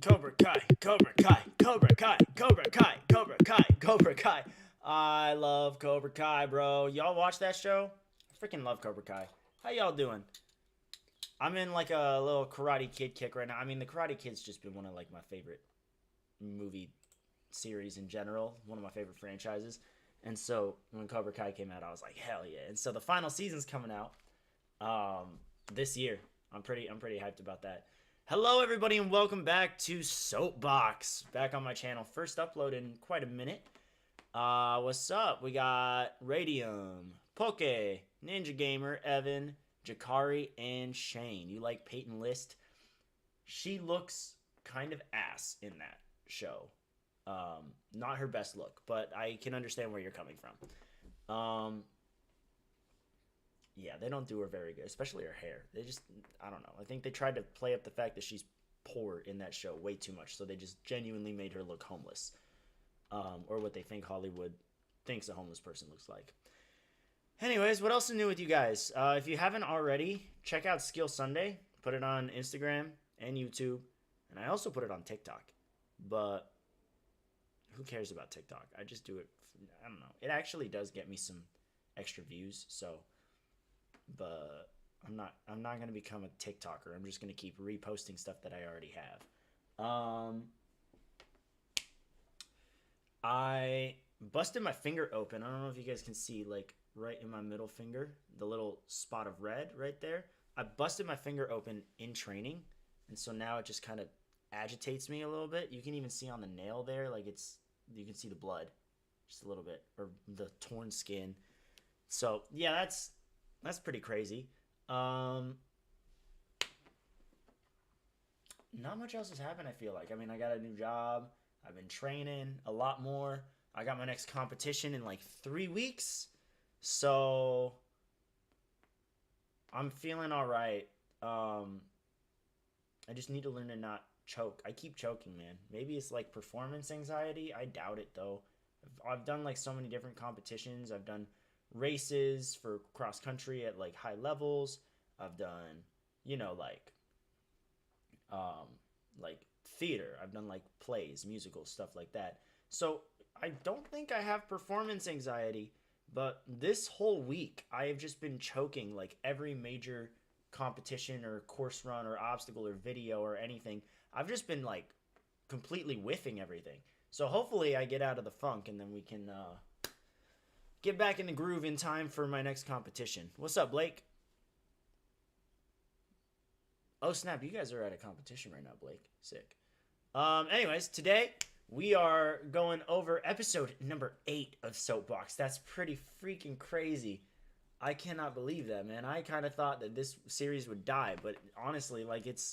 Cobra Kai, Cobra Kai, Cobra Kai, Cobra Kai, Cobra Kai, Cobra Kai. I love Cobra Kai, bro. Y'all watch that show? I freaking love Cobra Kai. How y'all doing? I'm in like a little Karate Kid kick right now. I mean, the Karate Kid's just been one of like my favorite movie series in general, one of my favorite franchises. And so when Cobra Kai came out, I was like, hell yeah. And so the final season's coming out this year. I'm pretty hyped about that. Hello, everybody, and welcome back to Soapbox. Back on my channel. First upload in quite a minute. What's up? We got Radium, Poke, Ninja Gamer, Evan, Jakari, and Shane. You like Peyton List? She looks kind of ass in that show. Not her best look, but I can understand where you're coming from. Yeah, they don't do her very good, especially her hair. They just, I don't know. I think they tried to play up the fact that she's poor in that show way too much, so they just genuinely made her look homeless, or what they think Hollywood thinks a homeless person looks like. Anyways, what else is new with you guys? If you haven't already, check out Skill Sunday. Put it on Instagram and YouTube, and I also put it on TikTok. But who cares about TikTok? I just do it. I don't know. It actually does get me some extra views, so. But I'm not gonna become a TikToker. I'm just gonna keep reposting stuff that I already have. I busted my finger open. I don't know if you guys can see, like right in my middle finger, the little spot of red right there. I busted my finger open in training, and so now it just kind of agitates me a little bit. You can even see on the nail there, like you can see the blood, just a little bit, or the torn skin. So yeah, that's pretty crazy. Not much else has happened, I feel like. I mean, I got a new job. I've been training a lot more. I got my next competition in like 3 weeks. So I'm feeling all right. I just need to learn to not choke. I keep choking, man. Maybe it's like performance anxiety. I doubt it, though. I've done like so many different competitions. I've done races for cross country at like high levels. I've done, like theater. I've done like plays, musicals, stuff like that. So I don't think I have performance anxiety, but this whole week I have just been choking like every major competition or course run or obstacle or video or anything. I've just been like completely whiffing everything. So hopefully I get out of the funk and then we can get back in the groove in time for my next competition. What's up, Blake? Oh, snap. You guys are at a competition right now, Blake. Sick. Anyways, today we are going over episode number 8 of Soapbox. That's pretty freaking crazy. I cannot believe that, man. I kind of thought that this series would die, but honestly, like it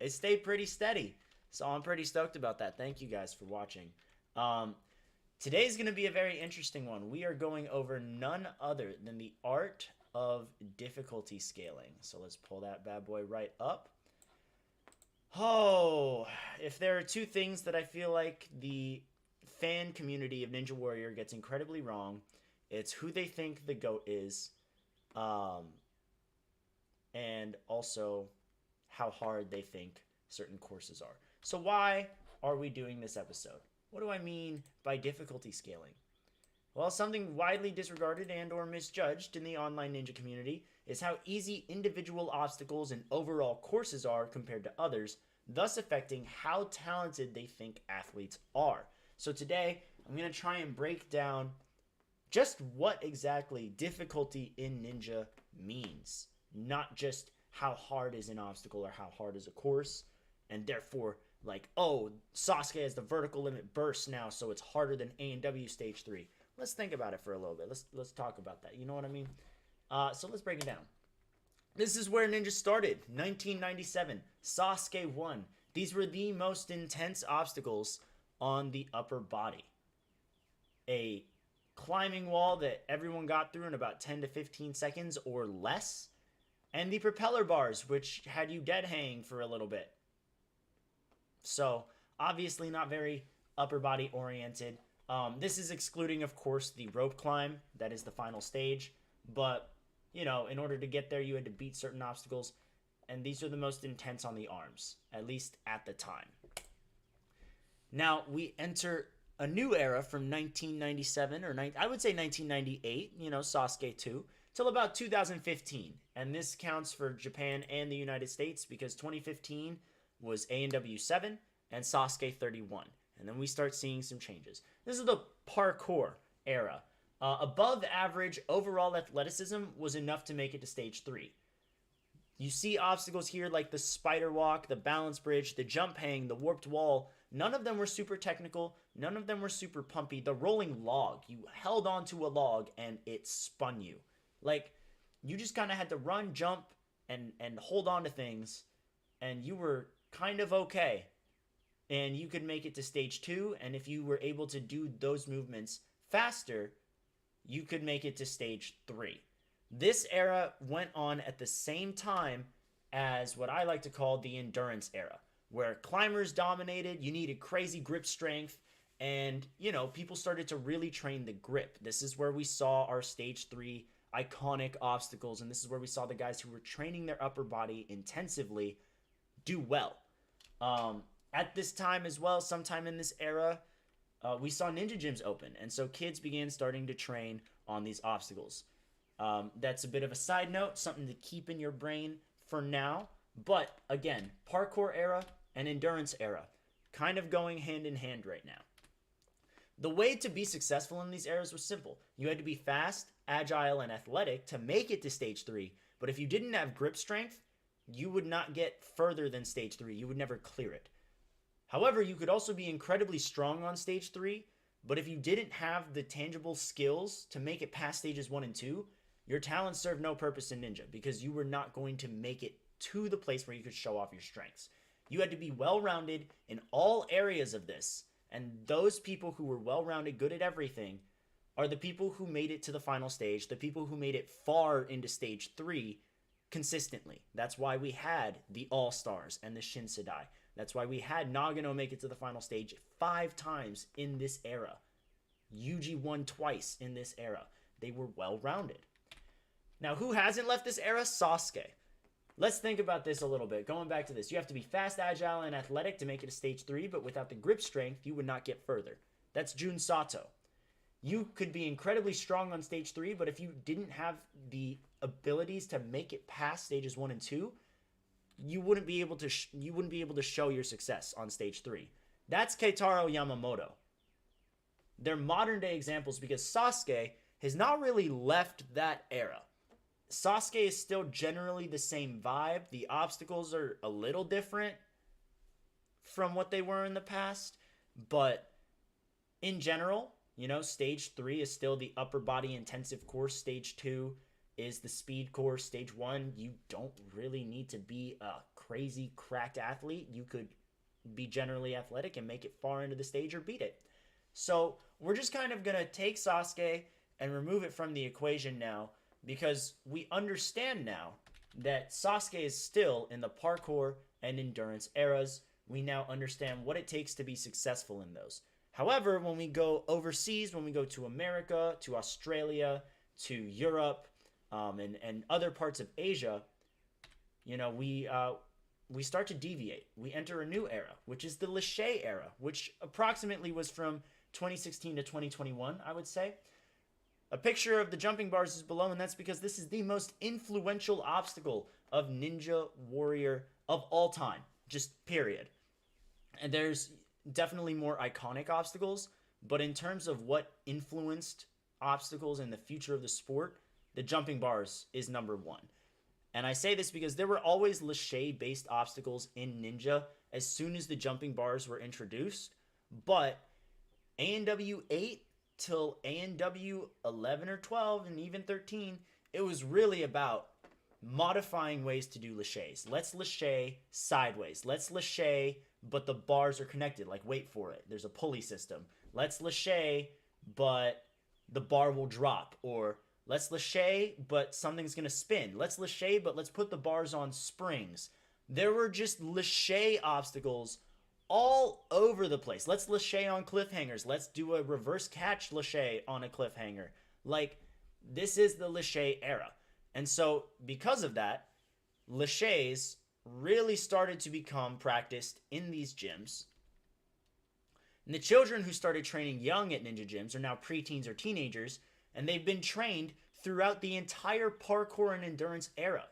stayed pretty steady. So I'm pretty stoked about that. Thank you guys for watching. Today's going to be a very interesting one. We are going over none other than the art of difficulty scaling. So let's pull that bad boy right up. Oh, if there are two things that I feel like the fan community of Ninja Warrior gets incredibly wrong, it's who they think the GOAT is, and also how hard they think certain courses are. So why are we doing this episode? What do I mean by difficulty scaling? Well, something widely disregarded and or misjudged in the online ninja community is how easy individual obstacles and overall courses are compared to others, thus affecting how talented they think athletes are. So today, I'm going to try and break down just what exactly difficulty in ninja means. Not just how hard is an obstacle or how hard is a course, and therefore like, oh, Sasuke has the vertical limit burst now, so it's harder than A&W Stage 3. Let's think about it for a little bit. Let's talk about that. You know what I mean? So let's break it down. This is where Ninja started. 1997. Sasuke won. These were the most intense obstacles on the upper body. A climbing wall that everyone got through in about 10 to 15 seconds or less. And the propeller bars, which had you dead hanging for a little bit. So, obviously not very upper body oriented. This is excluding, of course, the rope climb. That is the final stage. But, in order to get there, you had to beat certain obstacles. And these are the most intense on the arms, at least at the time. Now we enter a new era from 1997 I would say 1998, Sasuke 2, till about 2015. And this counts for Japan and the United States because 2015 was A&W 7 and Sasuke 31. And then we start seeing some changes. This is the parkour era. Above average overall athleticism was enough to make it to stage 3. You see obstacles here like the spider walk, the balance bridge, the jump hang, the warped wall. None of them were super technical. None of them were super pumpy. The rolling log. You held onto a log and it spun you. Like, you just kind of had to run, jump, and hold on to things. And you were kind of okay. And you could make it to stage 2. And if you were able to do those movements faster, you could make it to stage 3. This era went on at the same time as what I like to call the endurance era, where climbers dominated, you needed crazy grip strength, and, people started to really train the grip. This is where we saw our stage 3 iconic obstacles, and this is where we saw the guys who were training their upper body intensively do well. At this time as well, sometime in this era, we saw ninja gyms open, and so kids began starting to train on these obstacles. That's a bit of a side note, something to keep in your brain for now. But again, parkour era and endurance era, kind of going hand in hand right now. The way to be successful in these eras was simple. You had to be fast, agile, and athletic to make it to stage 3. But if you didn't have grip strength, you would not get further than stage 3. You would never clear it. However, you could also be incredibly strong on stage 3, but if you didn't have the tangible skills to make it past stages 1 and 2, your talents served no purpose in Ninja because you were not going to make it to the place where you could show off your strengths. You had to be well-rounded in all areas of this, and those people who were well-rounded, good at everything, are the people who made it to the final stage, the people who made it far into stage 3 consistently. That's why we had the All-Stars and the Shinseidai. That's why we had Nagano make it to the final stage 5 times in this era. Yuji won twice in this era. They were well-rounded. Now, who hasn't left this era? Sasuke. Let's think about this a little bit. Going back to this, you have to be fast, agile, and athletic to make it to stage 3, but without the grip strength, you would not get further. That's Jun Sato. You could be incredibly strong on stage 3, but if you didn't have the abilities to make it past stages 1 and 2, you wouldn't be able to show your success on stage 3. That's Keitaro Yamamoto. They're modern day examples because Sasuke has not really left that era. Sasuke is still generally the same vibe. The obstacles are a little different from what they were in the past, but in general, stage 3 is still the upper body intensive course. Stage 2 is the speed course. Stage 1, you don't really need to be a crazy cracked athlete. You could be generally athletic and make it far into the stage or beat it. So we're just kind of going to take Sasuke and remove it from the equation now, because we understand now that Sasuke is still in the parkour and endurance eras. We now understand what it takes to be successful in those. However, when we go overseas, when we go to America, to Australia, to Europe, and other parts of Asia, we start to deviate. We enter a new era, which is the Lachey era, which approximately was from 2016 to 2021, I would say. A picture of the jumping bars is below, and that's because this is the most influential obstacle of Ninja Warrior of all time, just period. And there's definitely more iconic obstacles, but in terms of what influenced obstacles in the future of the sport, the jumping bars is number 1. And I say this because there were always Lachey-based obstacles in Ninja as soon as the jumping bars were introduced, but A&W 8 till A&W 11 or 12 and even 13, it was really about modifying ways to do Lachey's. Let's Lachey sideways. Let's Lachey, but the bars are connected. Like, wait for it. There's a pulley system. Let's Lachey, but the bar will drop. Or let's Lachey, but something's going to spin. Let's Lachey, but let's put the bars on springs. There were just Lachey obstacles all over the place. Let's Lachey on cliffhangers. Let's do a reverse catch Lachey on a cliffhanger. Like, this is the Lachey era. And so, because of that, Lachey's really started to become practiced in these gyms. And the children who started training young at ninja gyms are now preteens or teenagers, and they've been trained throughout the entire parkour and endurance era.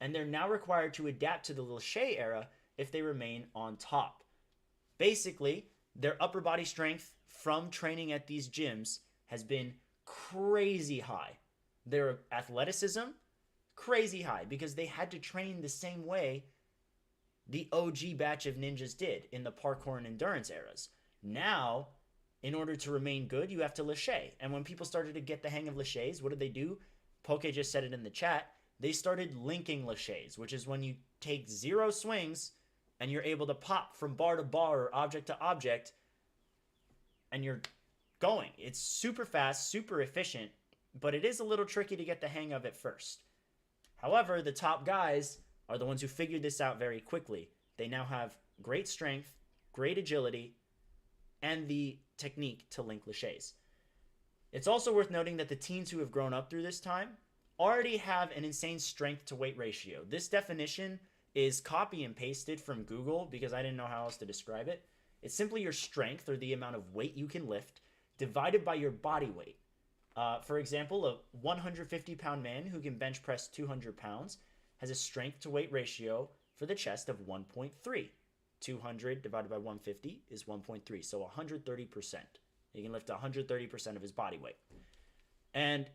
And they're now required to adapt to the Lachey era if they remain on top. Basically, their upper body strength from training at these gyms has been crazy high. Their athleticism, crazy high, because they had to train the same way the OG batch of ninjas did in the parkour and endurance eras. Now, in order to remain good, you have to Lachey. And when people started to get the hang of Lacheys, what did they do? Poke just said it in the chat. They started linking Lacheys, which is when you take 0 swings and you're able to pop from bar to bar or object to object and you're going. It's super fast, super efficient, but it is a little tricky to get the hang of it first. However, the top guys are the ones who figured this out very quickly. They now have great strength, great agility, and the technique to link Lacheys. It's also worth noting that the teens who have grown up through this time already have an insane strength to weight ratio. This definition is copy and pasted from Google because I didn't know how else to describe it. It's simply your strength, or the amount of weight you can lift, divided by your body weight. For example, a 150-pound man who can bench press 200 pounds has a strength to weight ratio for the chest of 1.3. 200 divided by 150 is 1.3, so 130%. He can lift 130% of his body weight. And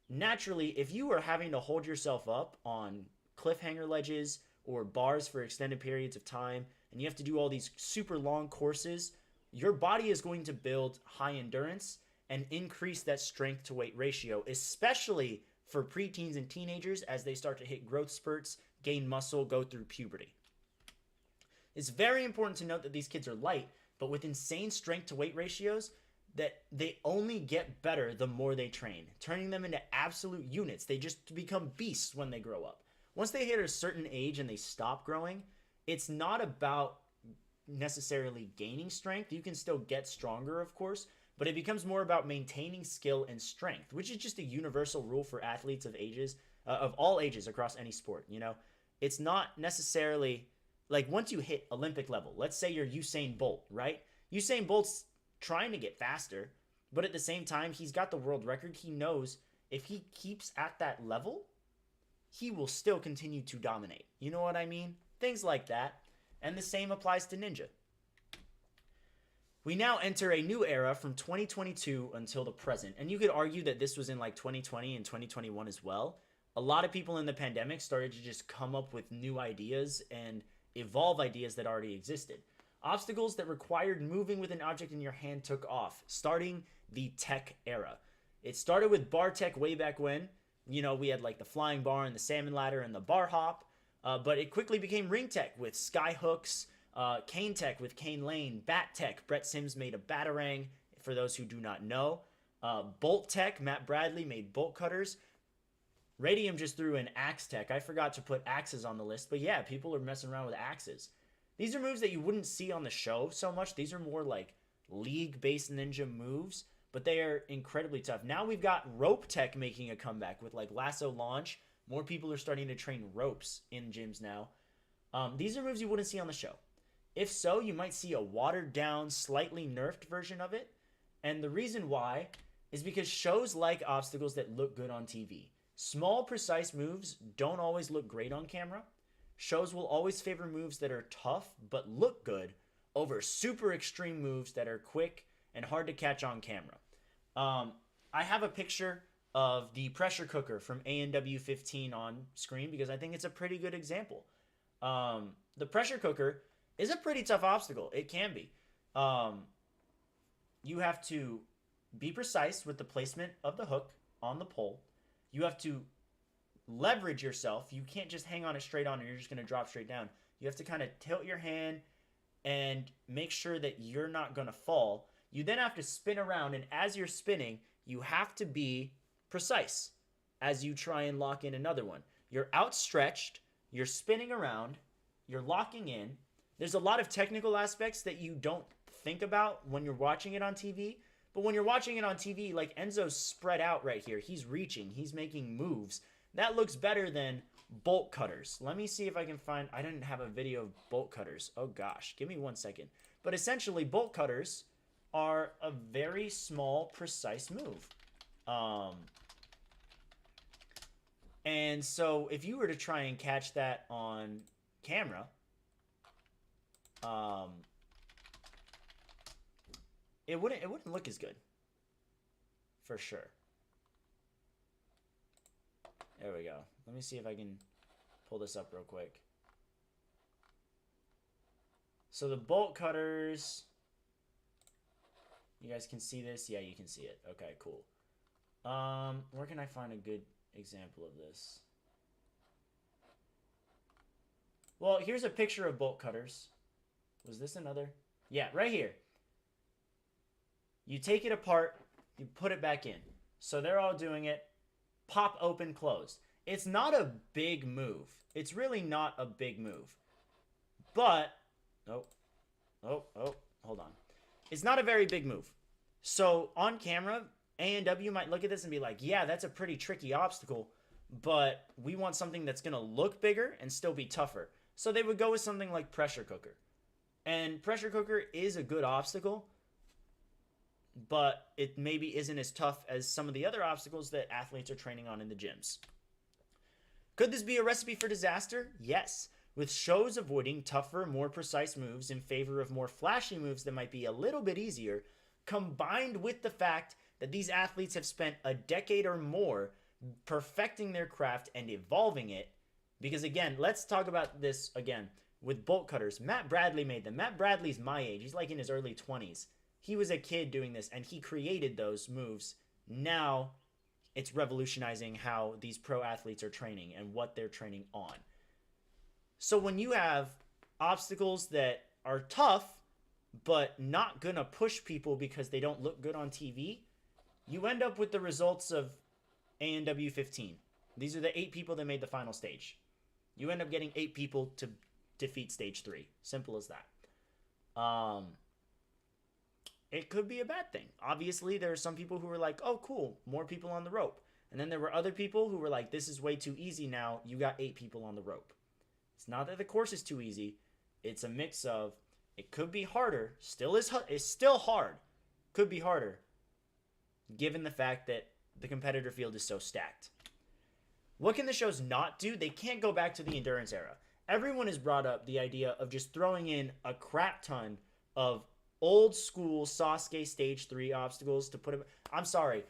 naturally, if you are having to hold yourself up on cliffhanger ledges or bars for extended periods of time, and you have to do all these super long courses, your body is going to build high endurance and increase that strength to weight ratio, especially for preteens and teenagers as they start to hit growth spurts, gain muscle, go through puberty. It's very important to note that these kids are light, but with insane strength to weight ratios, that they only get better the more they train, turning them into absolute units. They just become beasts when they grow up. Once they hit a certain age and they stop growing, it's not about necessarily gaining strength. You can still get stronger, of course, but it becomes more about maintaining skill and strength, which is just a universal rule for athletes of ages, of all ages across any sport. You know, it's not necessarily like once you hit Olympic level, let's say you're Usain Bolt, right? Usain Bolt's trying to get faster, but at the same time, he's got the world record. He knows if he keeps at that level, he will still continue to dominate. You know what I mean? Things like that. And the same applies to Ninja. We now enter a new era from 2022 until the present. And you could argue that this was in like 2020 and 2021 as well. A lot of people in the pandemic started to just come up with new ideas and evolve ideas that already existed. Obstacles that required moving with an object in your hand took off, starting the tech era. It started with bar tech way back when. You know, we had like the flying bar and the salmon ladder and the bar hop. But it quickly became ring tech with sky hooks, Kane tech with Kane Lane, bat tech. Brett Sims made a batarang, for those who do not know. Bolt tech, Matt Bradley made bolt cutters. Radium just threw in axe tech. I forgot to put axes on the list, but yeah, people are messing around with axes. These are moves that you wouldn't see on the show so much. These are more like league-based ninja moves, but they are incredibly tough. Now we've got rope tech making a comeback with like lasso launch. More people are starting to train ropes in gyms now. These are moves you wouldn't see on the show. If so, you might see a watered-down, slightly nerfed version of it. And the reason why is because shows like obstacles that look good on TV. Small, precise moves don't always look great on camera. Shows will always favor moves that are tough but look good over super extreme moves that are quick and hard to catch on camera. I have a picture of the pressure cooker from ANW 15 on screen because I think it's a pretty good example. The pressure cooker is a pretty tough obstacle. It can be. You have to be precise with the placement of the hook on the pole. You have to leverage yourself. You can't just hang on it straight on and you're just going to drop straight down. You have to kind of tilt your hand and make sure that you're not going to fall. You then have to spin around, and as you're spinning, you have to be precise as you try and lock in another one. You're outstretched, you're spinning around, you're locking in. There's a lot of technical aspects that you don't think about when you're watching it on TV. But when you're watching it on TV, like Enzo's spread out right here. He's reaching. He's making moves. That looks better than bolt cutters. Let me see if I can find... I didn't have a video of bolt cutters. Oh, gosh. Give me 1 second. But essentially, bolt cutters are a very small, precise move. And so if you were to try and catch that on camera, it wouldn't look as good, for sure. There we go. Let me see if I can pull this up real quick. So the bolt cutters, you guys can see this? Yeah, you can see it. Okay, cool. Where can I find a good example of this? Well, here's a picture of bolt cutters. Was this another? Yeah, right here. You take it apart, you put it back in. So they're all doing it. Pop, open, close. It's not a big move. It's really not a big move. But, hold on. It's not a very big move. So on camera, A&W might look at this and be like, yeah, that's a pretty tricky obstacle, but we want something that's going to look bigger and still be tougher. So they would go with something like pressure cooker. And pressure cooker is a good obstacle, but it maybe isn't as tough as some of the other obstacles that athletes are training on in the gyms. Could this be a recipe for disaster? Yes. With shows avoiding tougher, more precise moves in favor of more flashy moves that might be a little bit easier, combined with the fact that these athletes have spent a decade or more perfecting their craft and evolving it. Because again, let's talk about this again with bolt cutters. Matt Bradley made them. Matt Bradley's my age. He's like in his early 20s. He was a kid doing this, and he created those moves. Now it's revolutionizing how these pro athletes are training and what they're training on. So when you have obstacles that are tough, but not going to push people because they don't look good on TV, you end up with the results of A&W 15. These are the 8 people that made the final stage. You end up getting 8 people to defeat stage 3. Simple as that. It could be a bad thing. Obviously, there are some people who were like, oh, cool, more people on the rope. And then there were other people who were like, this is way too easy now. You got 8 people on the rope. It's not that the course is too easy. It's a mix of, it could be harder. It's still hard. Could be harder, given the fact that the competitor field is so stacked. What can the shows not do? They can't go back to the endurance era. Everyone has brought up the idea of just throwing in a crap ton of old school Sasuke stage 3 obstacles to put it. I'm sorry.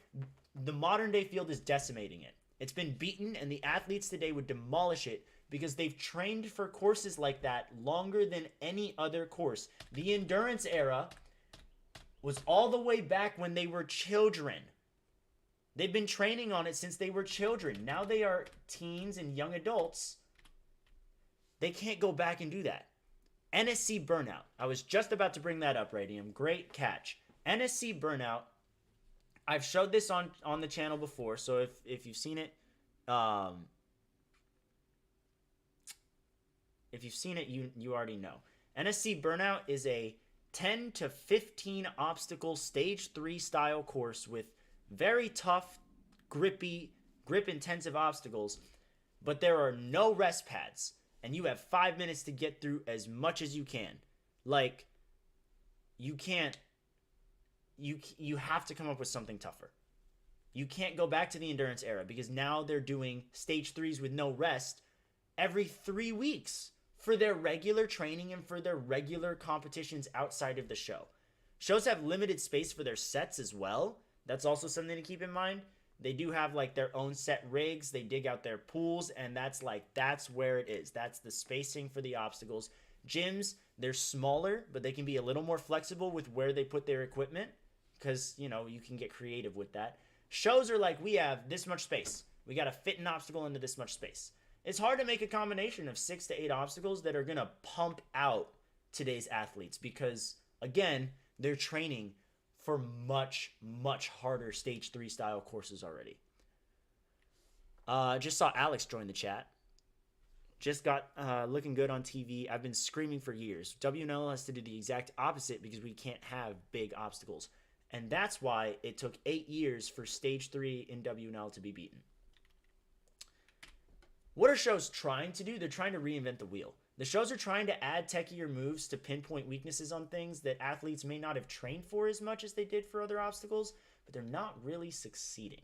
The modern day field is decimating it. It's been beaten, and the athletes today would demolish it because they've trained for courses like that longer than any other course. The endurance era was all the way back when they were children. They've been training on it since they were children. Now they are teens and young adults. They can't go back and do that. NSC Burnout. I was just about to bring that up, Radium. Great catch. NSC Burnout. I've showed this on the channel before, so if you've seen it, you already know. NSC Burnout is a 10 to 15 obstacle stage 3 style course with very tough, grip intensive obstacles, but there are no rest pads. And you have 5 minutes to get through as much as you can. Like, you have to come up with something tougher. You can't go back to the endurance era because now they're doing stage 3s with no rest every 3 weeks for their regular training and for their regular competitions outside of the show. Shows have limited space for their sets as well. That's also something to keep in mind. They do have like their own set rigs. They dig out their pools, and that's where it is. That's the spacing for the obstacles. Gyms, they're smaller, but they can be a little more flexible with where they put their equipment because, you can get creative with that. Shows are like, we have this much space. We got to fit an obstacle into this much space. It's hard to make a combination of 6 to 8 obstacles that are going to pump out today's athletes because, again, they're training for much, much harder stage 3 style courses already. Just saw Alex join the chat. Just got looking good on TV. I've been screaming for years. WNL has to do the exact opposite because we can't have big obstacles. And that's why it took 8 years for stage 3 in WNL to be beaten. What are shows trying to do? They're trying to reinvent the wheel. The shows are trying to add techier moves to pinpoint weaknesses on things that athletes may not have trained for as much as they did for other obstacles, but they're not really succeeding.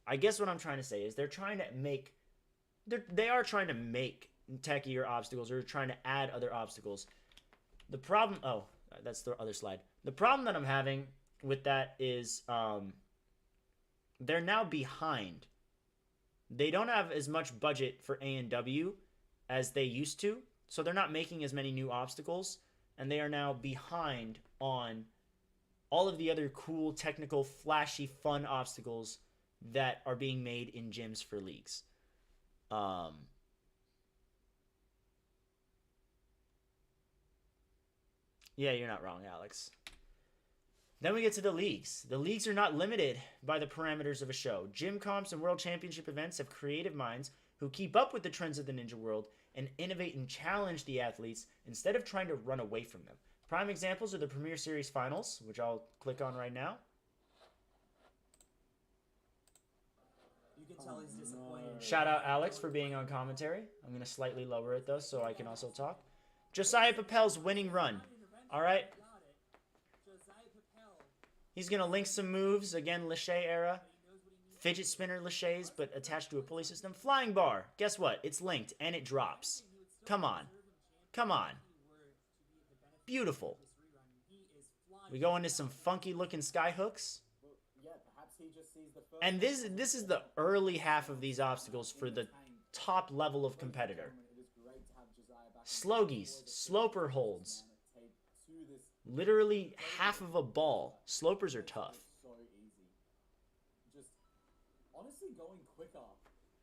I guess what I'm trying to say is they are trying to make techier obstacles, or trying to add other obstacles. The problem, oh, that's the other slide. The problem that I'm having with that is they're now behind. They don't have as much budget for A&W as they used to, so they're not making as many new obstacles, and they are now behind on all of the other cool, technical, flashy, fun obstacles that are being made in gyms for leagues. Yeah, you're not wrong, Alex. Then we get to the leagues. The leagues are not limited by the parameters of a show. Gym comps and world championship events have creative minds who keep up with the trends of the ninja world and innovate and challenge the athletes instead of trying to run away from them. Prime examples are the Premier Series finals, which I'll click on right now. You can tell he's disappointed. Shout out Alex for being on commentary. I'm going to slightly lower it though so I can also talk. Josiah Papel's winning run. All right. He's going to link some moves. Again, Lachey era. Fidget spinner Lachey's, but attached to a pulley system. Flying bar. Guess what? It's linked, and it drops. Come on. Come on. Beautiful. We go into some funky-looking sky hooks. And this is the early half of these obstacles for the top level of competitor. Slogies. Sloper holds. Literally half of a ball. Slopers are tough. So easy. Just honestly going quicker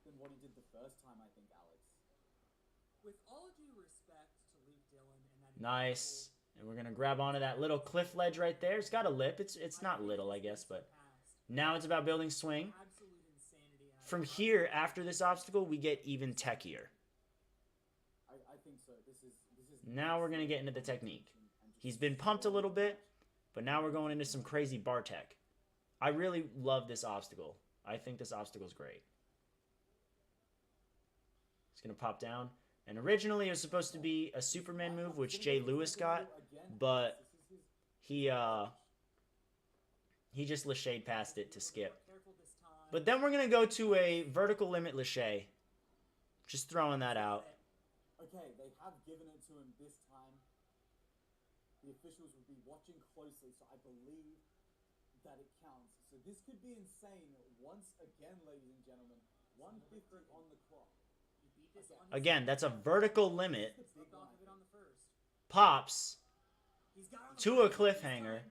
than what he did the first time, I think, Alex. With all due respect to Luke Dillon and that Nice. And we're going to grab onto that little cliff ledge right there. It's got a lip. It's not little, I guess, but now it's about building swing. From here, after this obstacle, we get even techier. I think so. This is Now we're going to get into the technique. He's been pumped a little bit, but now we're going into some crazy bar tech. I really love this obstacle. I think this obstacle's great. It's going to pop down. And originally it was supposed to be a Superman move, which Jay Lewis got, but he just Lachey'd past it to skip. But then we're going to go to a vertical limit Lachey. Just throwing that out. okay, they have given it to him this time. The officials will be watching closely, so I believe that it counts. So this could be insane once again, ladies and gentlemen. 150 on the clock. Again, that's a vertical limit. Pops to a cliffhanger.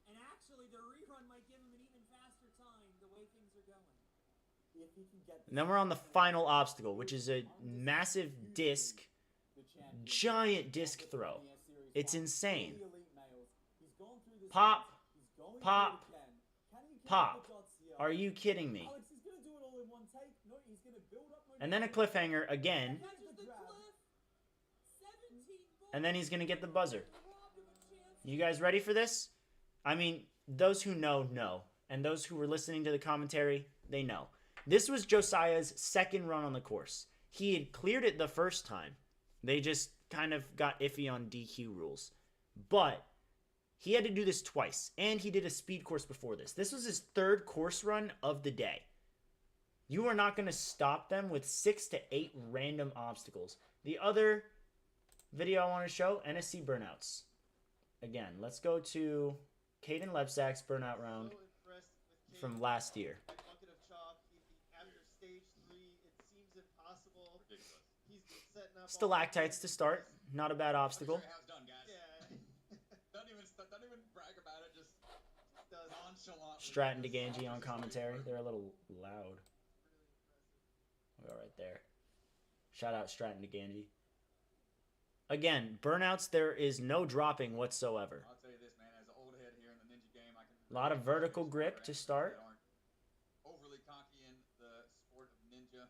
And actually, the rerun might give him an even faster time the way things are going. And then we're on the final obstacle, which is a massive disc, giant disc throw. It's insane. Pop, pop, pop. Are you kidding me? And then a cliffhanger again. And then he's going to get the buzzer. You guys ready for this? I mean, those who know, know. And those who were listening to the commentary, they know. This was Josiah's second run on the course. He had cleared it the first time. They just kind of got iffy on DQ rules. But he had to do this twice. And he did a speed course before this. This was his third course run of the day. You are not going to stop them with 6 to 8 random obstacles. The other video I want to show, NSC burnouts. Again, let's go to Caden Lebsack's burnout round from last year. Stalactites to start. Not a bad obstacle. Don't even brag about it. Just nonchalant. Stratton to Ganji on commentary. They're a little loud. We'll go right there. Shout out Stratton to Ganji. Again, burnouts, there is no dropping whatsoever. I'll tell you this, man. As an old head here in the ninja game, I can. A lot of vertical grip to start. Overly cocky in the sport of ninja.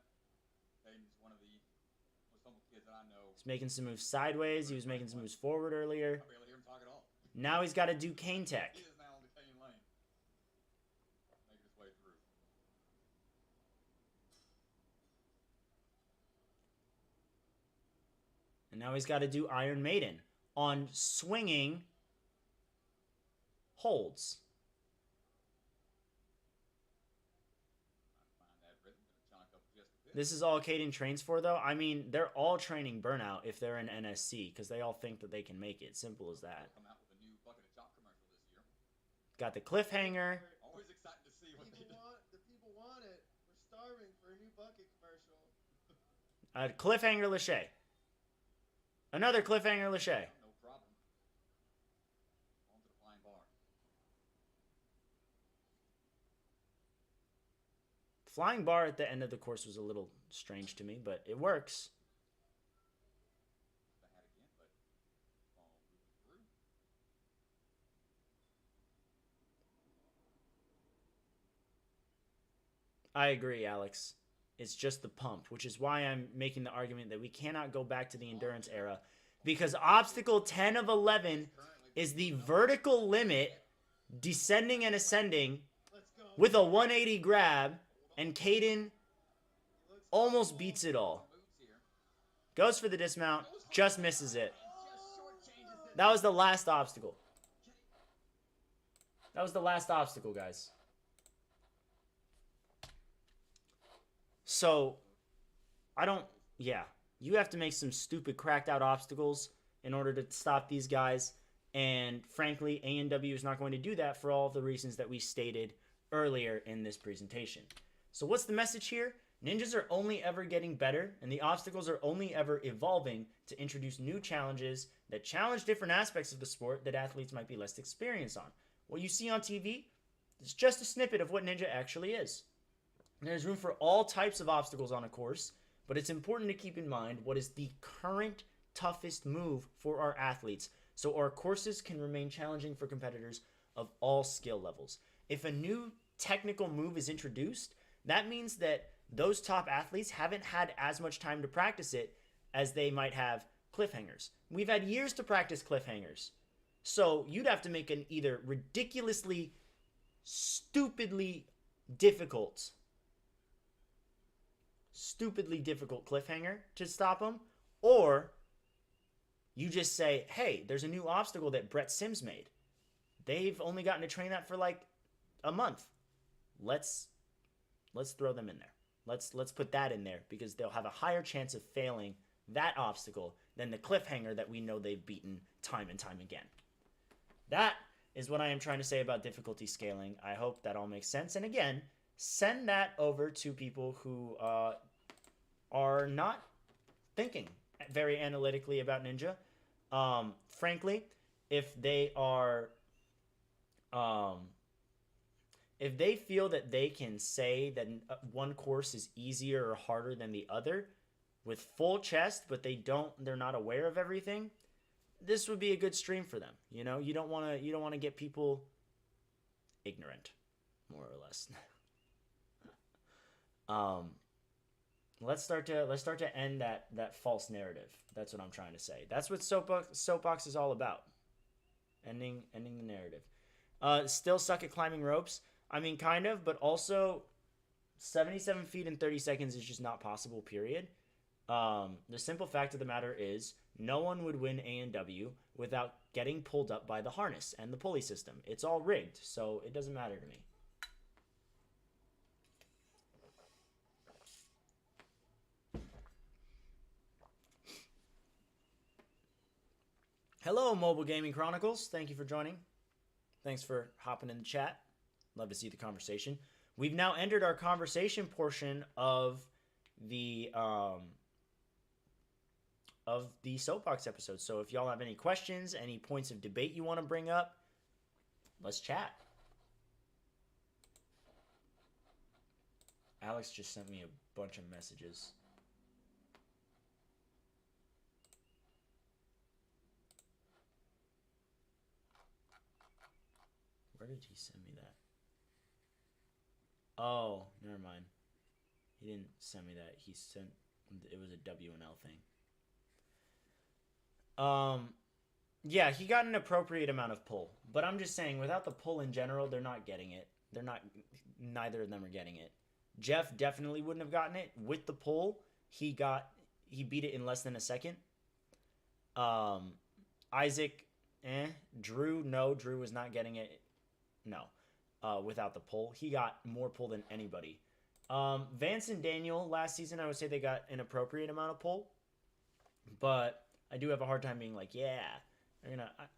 Hayden's one of the most humble kids that I know. He's making some moves sideways. He was making some moves forward earlier. I barely hear him talk at all. Now he's got to do Kane tech. He is now on the Kane lane. Making his way through. And now he's got to do Iron Maiden on swinging holds. Find that rhythm, gonna chunk up just a bit. This is all Caden trains for, though. I mean, they're all training burnout if they're in NSC because they all think that they can make it. Simple as that. Come out with a new bucket of chalk commercial this year. Got the cliffhanger. Always exciting to see what they do. The people want it. We're starving for a new bucket commercial. Cliffhanger Lachey. Another cliffhanger Lachey. No problem. On to the flying bar. Flying bar at the end of the course was a little strange to me, but it works. The hat again, but ball moving through. I agree, Alex. It's just the pump, which is why I'm making the argument that we cannot go back to the endurance era because obstacle 10 of 11 is the vertical limit descending and ascending Let's go. with a 180 grab, and Caden almost beats it all. Moves here. Goes for the dismount, just misses it. Just shortchanges it. That was the last obstacle. That was the last obstacle, guys. So, you have to make some stupid cracked out obstacles in order to stop these guys. And frankly, A&W is not going to do that for all of the reasons that we stated earlier in this presentation. So what's the message here? Ninjas are only ever getting better, and the obstacles are only ever evolving to introduce new challenges that challenge different aspects of the sport that athletes might be less experienced on. What you see on TV is just a snippet of what Ninja actually is. There's room for all types of obstacles on a course, but it's important to keep in mind what is the current toughest move for our athletes so our courses can remain challenging for competitors of all skill levels. If a new technical move is introduced, that means that those top athletes haven't had as much time to practice it as they might have cliffhangers. We've had years to practice cliffhangers. So you'd have to make an either ridiculously, stupidly difficult cliffhanger to stop them, or you just say, hey, there's a new obstacle that Brett Sims made. They've only gotten to train that for like a month. Let's throw them in there. Let's put that in there because they'll have a higher chance of failing that obstacle than the cliffhanger that we know they've beaten time and time again. That is what I am trying to say about difficulty scaling. I hope that all makes sense. And again, send that over to people who are not thinking very analytically about Ninja. Frankly, if they are, if they feel that they can say that one course is easier or harder than the other with full chest, but they're not aware of everything, this would be a good stream for them. You know, you don't want to get people ignorant, more or less. Let's start to end that false narrative. That's what I'm trying to say. That's what soapbox is all about. Ending the narrative. Still suck at climbing ropes. I mean, kind of, but also 77 feet in 30 seconds is just not possible, period. The simple fact of the matter is no one would win A&W without getting pulled up by the harness and the pulley system. It's all rigged, so it doesn't matter to me. Hello, Mobile Gaming Chronicles. Thank you for joining. Thanks for hopping in the chat. Love to see the conversation. We've now entered our conversation portion of the soapbox episode. So if y'all have any questions, any points of debate you want to bring up, let's chat. Alex just sent me a bunch of messages. Where did he send me that? Oh, never mind. He didn't send me that. He sent, it was a W&L thing. Yeah, he got an appropriate amount of pull. But I'm just saying, without the pull in general, they're not getting it. Neither of them are getting it. Jeff definitely wouldn't have gotten it. With the pull, he beat it in less than a second. Isaac, Drew, no, Drew was not getting it. No, without the pull, he got more pull than anybody. Vance and Daniel last season, I would say they got an appropriate amount of pull, but I do have a hard time being like, yeah,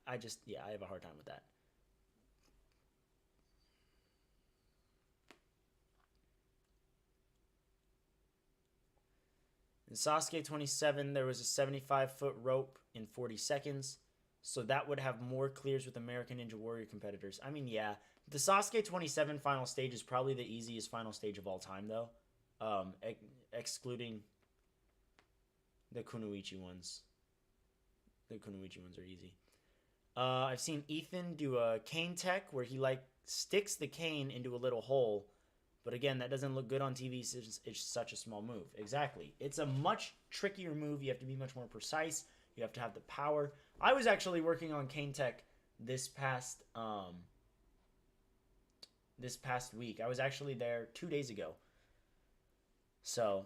I just, yeah, I have a hard time with that. In Sasuke 27, there was a 75-foot rope in 40 seconds, so that would have more clears with American Ninja Warrior competitors. I mean, yeah, the Sasuke 27 final stage is probably the easiest final stage of all time, though, excluding the Kunoichi ones. The Kunoichi ones are easy. I've seen Ethan do a Kane tech where he like sticks the cane into a little hole, but again, that doesn't look good on TV. It's such a small move. Exactly. It's a much trickier move. You have to be much more precise. You have to have the power. I was actually working on Kane tech this past week. I was actually there 2 days ago. So,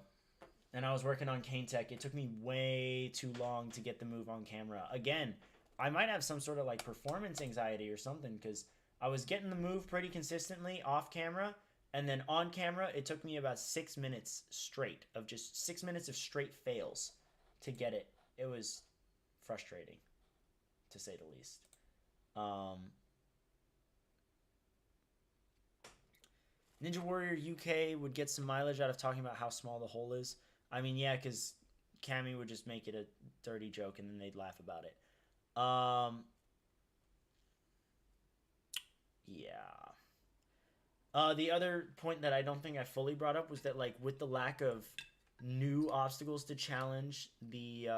and I was working on Kane tech. It took me way too long to get the move on camera. Again, I might have some sort of like performance anxiety or something because I was getting the move pretty consistently off camera, and then on camera it took me about 6 minutes straight of just 6 minutes of straight fails to get it. It was frustrating, to say the least. Ninja Warrior UK would get some mileage out of talking about how small the hole is. I mean, yeah, because Cammy would just make it a dirty joke and then they'd laugh about it. Yeah. The other point that I don't think I fully brought up was that, like, with the lack of new obstacles to challenge the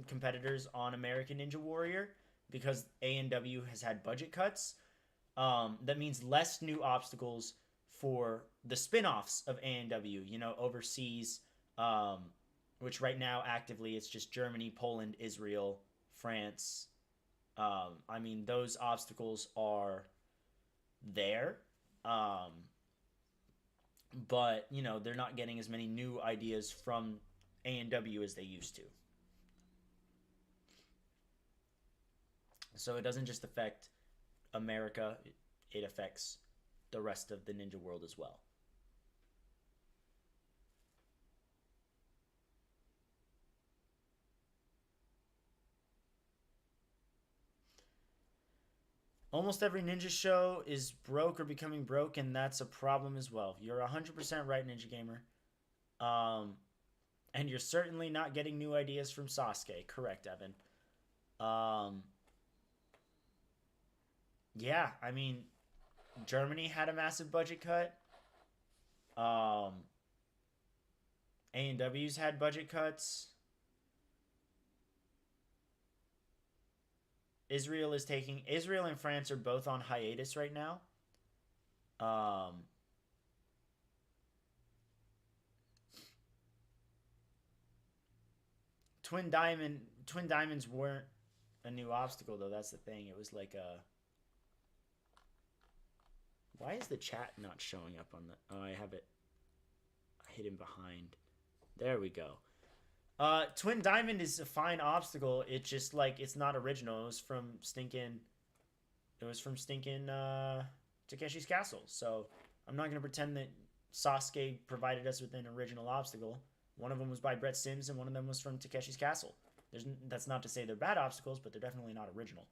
competitors on American Ninja Warrior, because A&W has had budget cuts, that means less new obstacles for the spin-offs of A&W, you know, overseas, which right now actively it's just Germany, Poland, Israel, France. I mean, those obstacles are there, but you know they're not getting as many new ideas from A&W as they used to. So it doesn't just affect America, it affects the rest of the ninja world as well. Almost every ninja show is broke or becoming broke, and that's a problem as well. You're 100% right, Ninja Gamer. And you're certainly not getting new ideas from Sasuke. Correct, Evan. Yeah, I mean, Germany had a massive budget cut. A&W's had budget cuts. Israel and France are both on hiatus right now. Twin Diamonds weren't a new obstacle though. That's the thing. It was like a. Why is the chat not showing up on the? Oh, I have it hidden behind. There we go. Twin Diamond is a fine obstacle. It's just like it's not original. It was from stinking Takeshi's Castle. So I'm not gonna pretend that Sasuke provided us with an original obstacle. One of them was by Brett Sims, and one of them was from Takeshi's Castle. That's not to say they're bad obstacles, but they're definitely not original.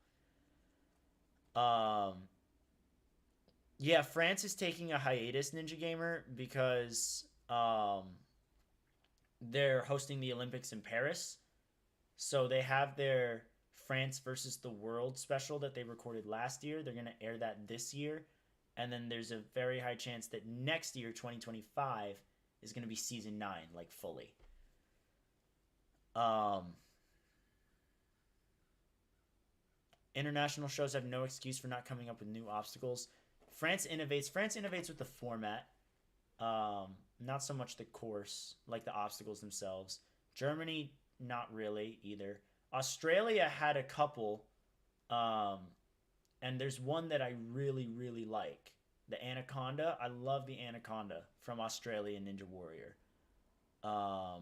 Yeah, France is taking a hiatus, Ninja Gamer, because they're hosting the Olympics in Paris. So they have their France versus the World special that they recorded last year. They're going to air that this year. And then there's a very high chance that next year, 2025, is going to be season 9, like fully. International shows have no excuse for not coming up with new obstacles. France innovates with the format. Not so much the course, like the obstacles themselves. Germany, not really either. Australia had a couple, and there's one that I really, really like. The Anaconda. I love the Anaconda from Australia Ninja Warrior. Yeah.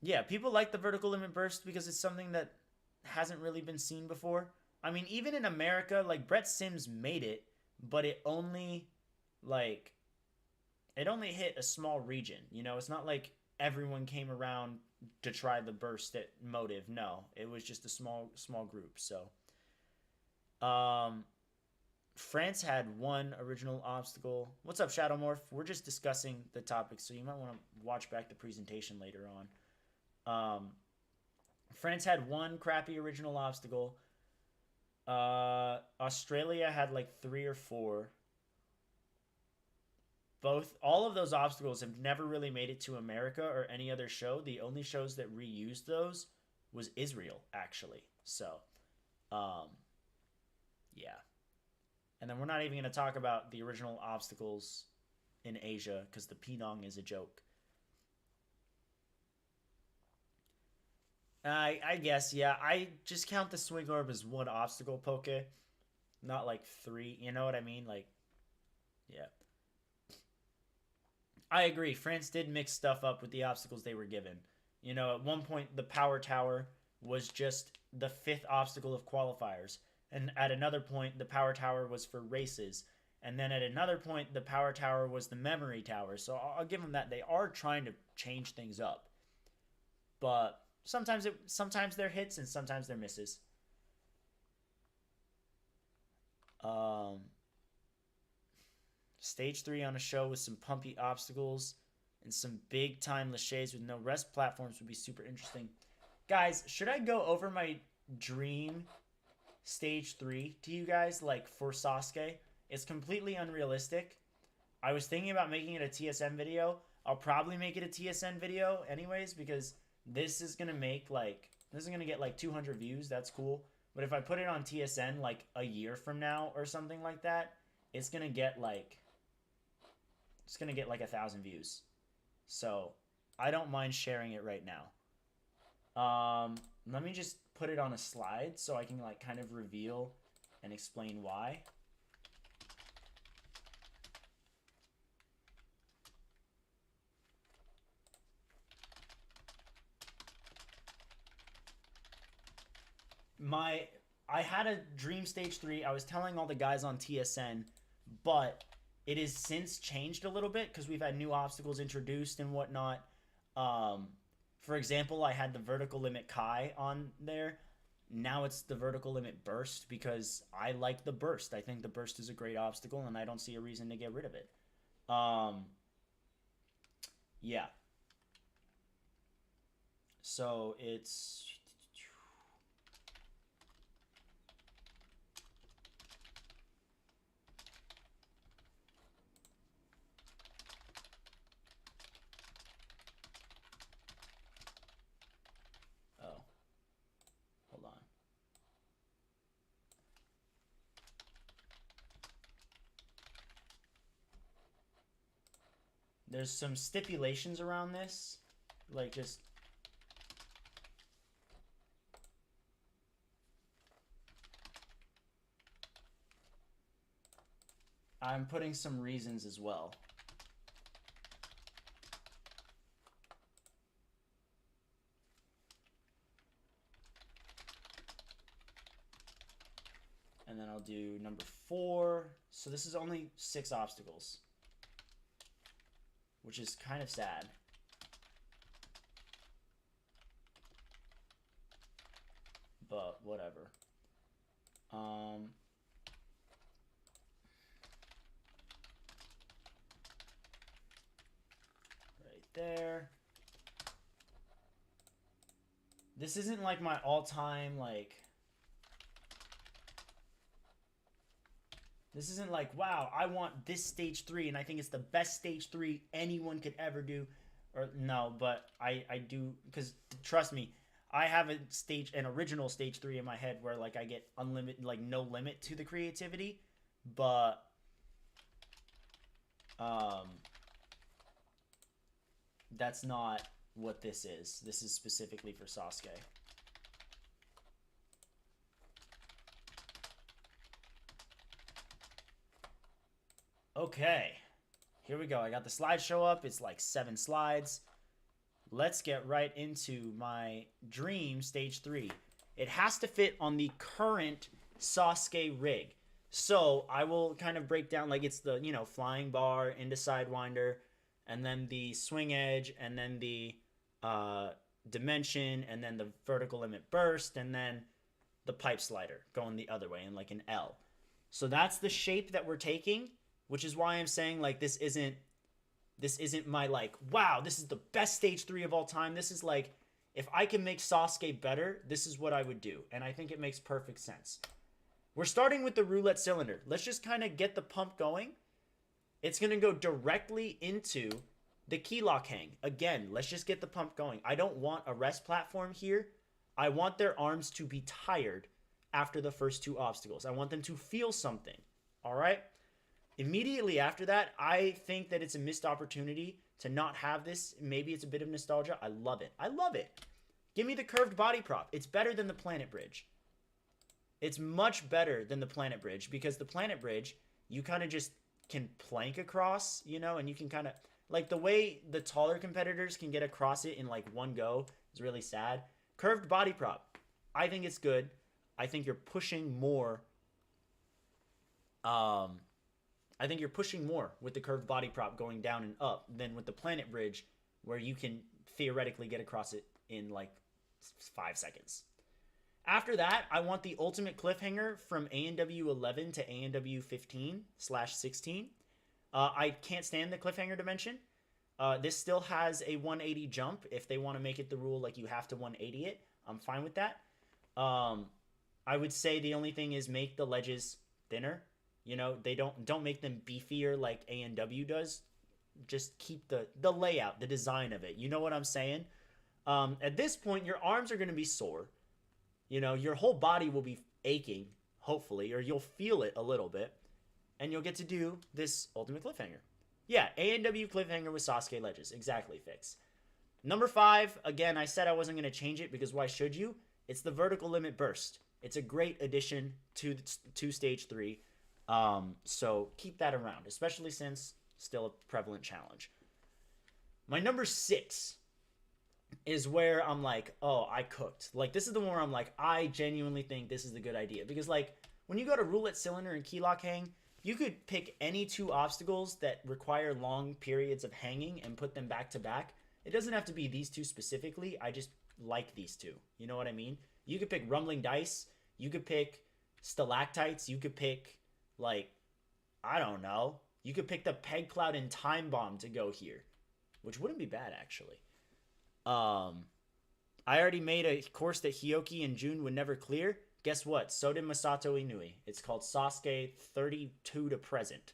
Yeah, people like the vertical limit burst because it's something that hasn't really been seen before. I mean, even in America, like Brett Sims made it, but like it only hit a small region. You know, it's not like everyone came around to try the burst at Motive. No, it was just a small group. So, um, France had one original obstacle. What's up, Shadowmorph? We're just discussing the topic, so you might want to watch back the presentation later on. France had one crappy original obstacle. Australia had like 3 or 4. All of those obstacles have never really made it to America or any other show. The only shows that reused those was Israel, actually. So, yeah. And then we're not even going to talk about the original obstacles in Asia because the Penang is a joke. I guess, yeah. I just count the swing orb as one obstacle poke, not like 3. You know what I mean? Like, yeah. I agree. France did mix stuff up with the obstacles they were given. You know, at one point, the Power Tower was just the 5th obstacle of qualifiers. And at another point, the Power Tower was for races. And then at another point, the Power Tower was the Memory Tower. So I'll give them that. They are trying to change things up. But sometimes they're hits and sometimes they're misses. Stage 3 on a show with some pumpy obstacles and some big time laches with no rest platforms would be super interesting. Guys, should I go over my dream stage 3 to you guys, like for Sasuke? It's completely unrealistic. I was thinking about making it a TSM video. I'll probably make it a TSN video anyways because this is going to get like 200 views. That's cool. But if I put it on TSN like a year from now or something like that, it's going to get like 1,000 views. So I don't mind sharing it right now. Let me just put it on a slide so I can like kind of reveal and explain why. I had a dream stage 3. I was telling all the guys on TSN, but it has since changed a little bit because we've had new obstacles introduced and whatnot. For example, I had the vertical limit Kai on there. Now it's the vertical limit burst because I like the burst. I think the burst is a great obstacle and I don't see a reason to get rid of it. Yeah. So it's... Oh. Hold on. There's some stipulations around this. Like just... I'm putting some reasons as well. And then I'll do number 4. So this is only 6 obstacles, which is kind of sad. But whatever. Right there. This isn't like my all-time, like... This isn't like, wow, I want this stage 3 and I think it's the best stage 3 anyone could ever do. Or no, but I do, because trust me, I have an original stage 3 in my head where like I get unlimited, like no limit to the creativity, but that's not what this is. This is specifically for Sasuke. Okay, here we go. I got the slideshow up. It's like 7 slides. let's get right into my dream stage 3. It has to fit on the current Sasuke rig. So I will kind of break down, like, it's the, flying bar into Sidewinder, and then the swing edge, and then the dimension, and then the vertical limit burst, and then the pipe slider going the other way in like an L. So that's the shape that we're taking, which is why I'm saying, like, this isn't my, like, wow, this is the best stage 3 of all time. This is like, if I can make Sasuke better, this is what I would do. And I think it makes perfect sense. We're starting with the roulette cylinder. Let's just kind of get the pump going. It's going to go directly into the key lock hang. Again, let's just get the pump going. I don't want a rest platform here. I want their arms to be tired after the first 2 obstacles. I want them to feel something. All right? Immediately after that, I think that it's a missed opportunity to not have this. Maybe it's a bit of nostalgia. I love it. I love it. Give me the curved body prop. It's better than the Planet Bridge. It's much better than the Planet Bridge, because the Planet Bridge, you kind of just can plank across, and you can kind of, like, the way the taller competitors can get across it in like one go is really sad. Curved body prop, I think it's good. I think you're pushing more. I think you're pushing more with the curved body prop going down and up than with the Planet Bridge, where you can theoretically get across it in like 5 seconds. After that, I want the ultimate cliffhanger from ANW 11 to ANW 15/16. I can't stand the cliffhanger dimension. This still has a 180 jump. If they want to make it the rule, like, you have to 180 it, I'm fine with that. I would say the only thing is make the ledges thinner. They don't make them beefier like ANW does. Just keep the layout, the design of it. You know what I'm saying? At this point, your arms are going to be sore. Your whole body will be aching, hopefully, or you'll feel it a little bit, and you'll get to do this ultimate cliffhanger. Yeah, ANW cliffhanger with Sasuke ledges. Exactly, Fix. Number 5, again, I said I wasn't going to change it because why should you? It's the vertical limit burst. It's a great addition to stage 3. So keep that around, especially since still a prevalent challenge. My number 6 is where I'm like, oh, I cooked. Like, this is the one where I'm like, I genuinely think this is the good idea. Because, like, when you go to roulette cylinder and key lock hang, you could pick any 2 obstacles that require long periods of hanging and put them back to back. It doesn't have to be these 2 specifically. I just like these 2. You know what I mean? You could pick rumbling dice. You could pick stalactites. You could pick, like, I don't know. You could pick the peg cloud and time bomb to go here, which wouldn't be bad, actually. I already made a course that Hioki and Jun would never clear. Guess what? So did Masato Inui. It's called Sasuke 32 to present.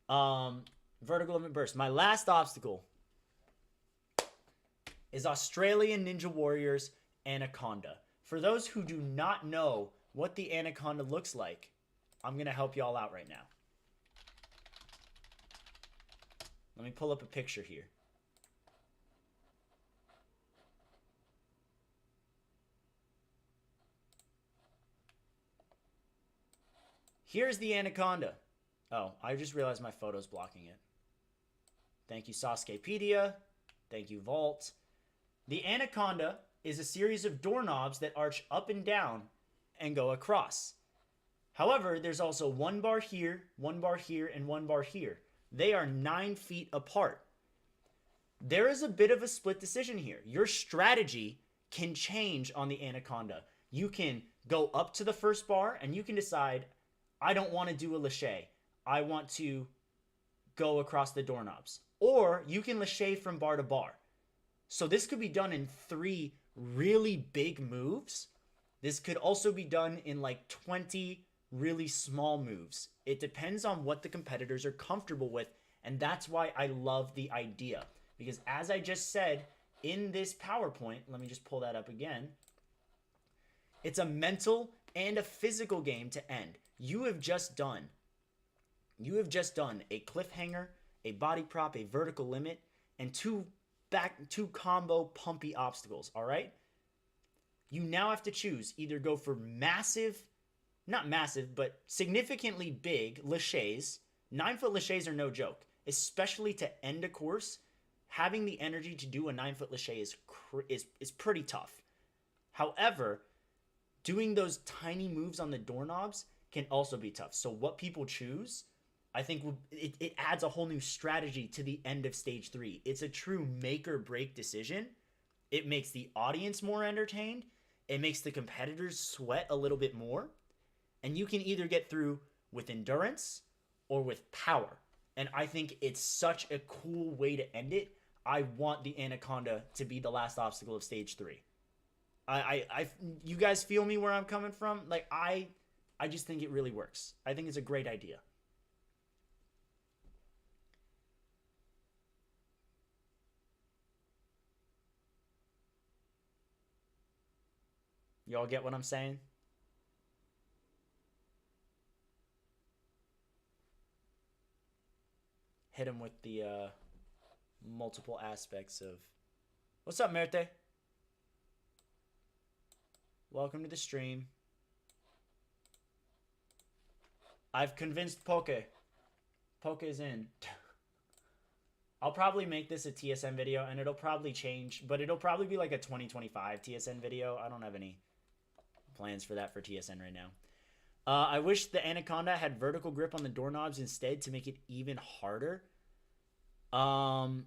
Vertical limit burst. My last obstacle is Australian Ninja Warriors Anaconda. For those who do not know what the Anaconda looks like, I'm going to help y'all out right now. Let me pull up a picture here. Here's the Anaconda. Oh, I just realized my photo's blocking it. Thank you, Sasukepedia. Thank you, Vault. The Anaconda is a series of doorknobs that arch up and down and go across. However, there's also 1 bar here, 1 bar here, and 1 bar here. They are 9 feet apart. There is a bit of a split decision here. Your strategy can change on the Anaconda. You can go up to the first bar and you can decide, I don't want to do a lache. I want to go across the doorknobs. Or you can lache from bar to bar. So this could be done in 3 really big moves. This could also be done in like 20 really small moves. It depends on what the competitors are comfortable with. And that's why I love the idea. Because as I just said in this PowerPoint, let me just pull that up again. It's a mental and a physical game to end. You have just done a cliffhanger, a body prop, a vertical limit, and 2 combo pumpy obstacles, all right? You now have to choose, either go for massive, not massive, but significantly big laches. 9-foot laches are no joke, especially to end a course. having the energy to do a 9-foot lache is pretty tough. However, doing those tiny moves on the doorknobs can also be tough. So what people choose, I think it adds a whole new strategy to the end of stage 3. It's a true make or break decision. It makes the audience more entertained. It makes the competitors sweat a little bit more. And you can either get through with endurance or with power. And I think it's such a cool way to end it. I want the Anaconda to be the last obstacle of stage 3. You guys feel me where I'm coming from? Like, I just think it really works. I think it's a great idea. Y'all get what I'm saying? Hit him with the multiple aspects of... What's up, Merte? Welcome to the stream. I've convinced Poke. Poke is in. I'll probably make this a TSN video, and it'll probably change, but it'll probably be like a 2025 TSN video. I don't have any plans for that for TSN right now. I wish the Anaconda had vertical grip on the doorknobs instead to make it even harder. Wow.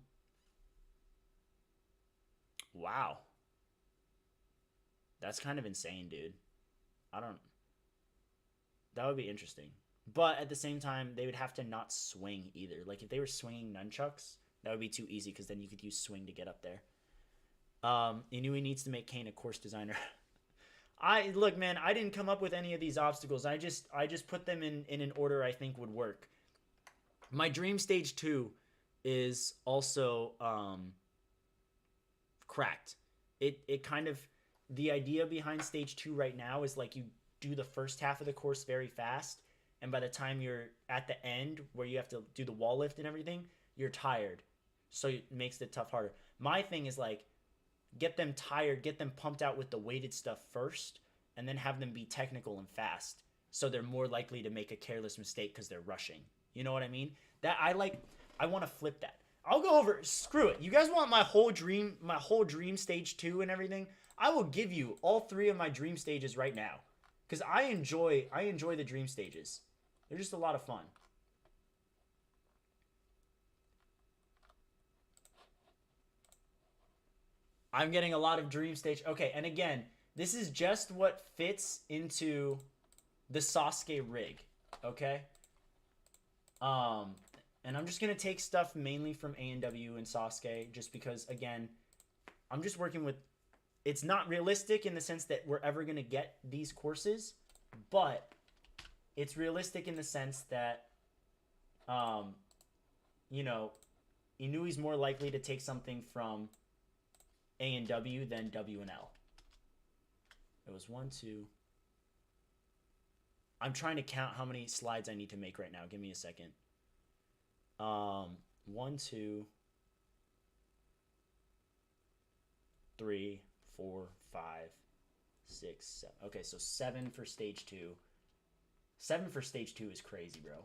That's kind of insane, dude. That would be interesting. But at the same time, they would have to not swing either. Like, if they were swinging nunchucks, that would be too easy because then you could use swing to get up there. Inui needs to make Kane a course designer. Look, man, I didn't come up with any of these obstacles. I just put them in an order I think would work. My dream stage 2 is also cracked. It kind of, the idea behind stage 2 right now is like you do the first half of the course very fast, and by the time you're at the end where you have to do the wall lift and everything, you're tired. So it makes the tough harder. My thing is like, get them tired, get them pumped out with the weighted stuff first, and then have them be technical and fast, so they're more likely to make a careless mistake because they're rushing. You know what I mean? I want to flip that. I'll go over, screw it. You guys want my whole dream stage 2 and everything? I will give you all 3 of my dream stages right now, because I enjoy the dream stages. They're just a lot of fun. I'm getting a lot of dream stage. Okay, and again, this is just what fits into the Sasuke rig, okay? And I'm just going to take stuff mainly from A&W and Sasuke just because, again, I'm just working with... It's not realistic in the sense that we're ever going to get these courses, but it's realistic in the sense that, you know, Inui's more likely to take something from A&W than W&L. It was 1, 2. I'm trying to count how many slides I need to make right now. Give me a second. 1, 2, 3, 4, 5, 6, 7. Okay, so 7 for stage 2. 7 for stage 2 is crazy, bro.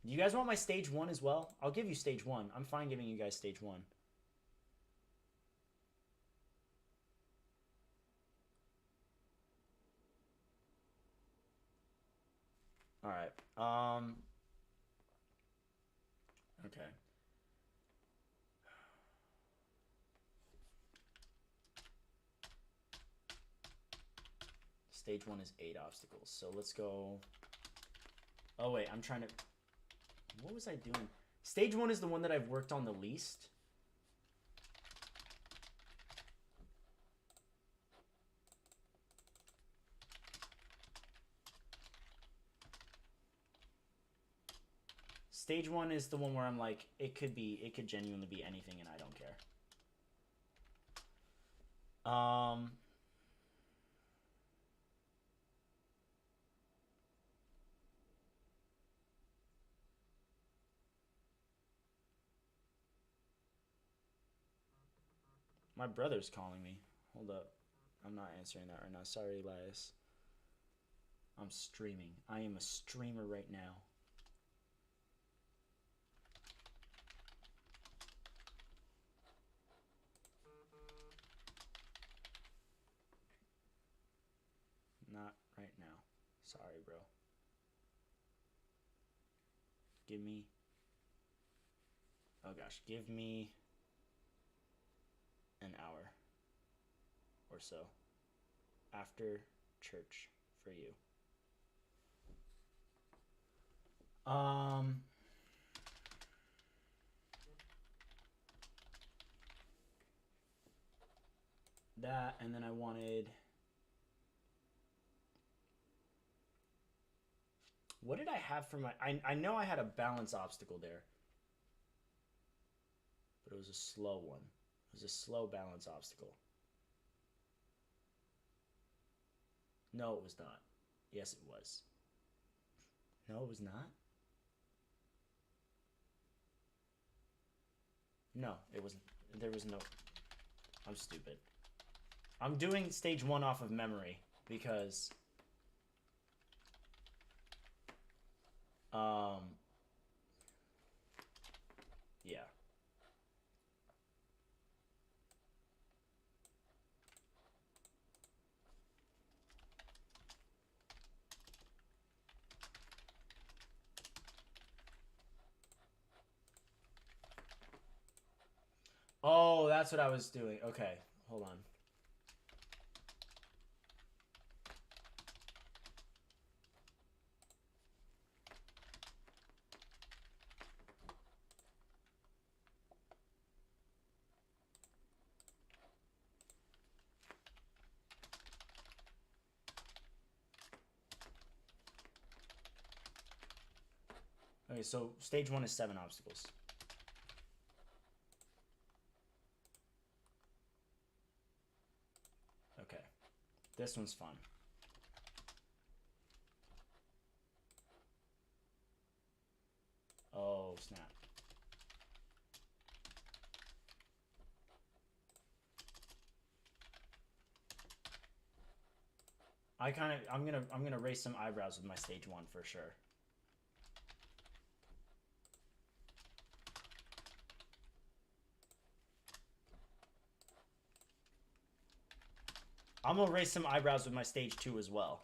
Do you guys want my stage 1 as well? I'll give you stage 1. I'm fine giving you guys stage 1. All right. Okay. Stage 1 is 8 obstacles. So let's go. Oh wait, I'm trying to. What was I doing? Stage 1 is the one that I've worked on the least. Stage 1 is the one where I'm like, it could genuinely be anything and I don't care. My brother's calling me. Hold up. I'm not answering that right now. Sorry, Elias. I'm streaming. I am a streamer right now. not right now. Sorry, bro. Give me... Oh, gosh. Give me an hour or so after church for you. That, and then I wanted... What did I have for my... I know I had a balance obstacle there. But it was a slow one. It was a slow balance obstacle. No, it was not. Yes, it was. No, it was not. No, it wasn't. There was no... I'm stupid. I'm doing stage 1 off of memory because... Yeah. Oh, that's what I was doing. Okay, hold on. Okay, so stage 1 is 7 obstacles. Okay. This one's fun. Oh, snap. I'm gonna raise some eyebrows with my stage 1 for sure. I'm gonna raise some eyebrows with my stage 2 as well.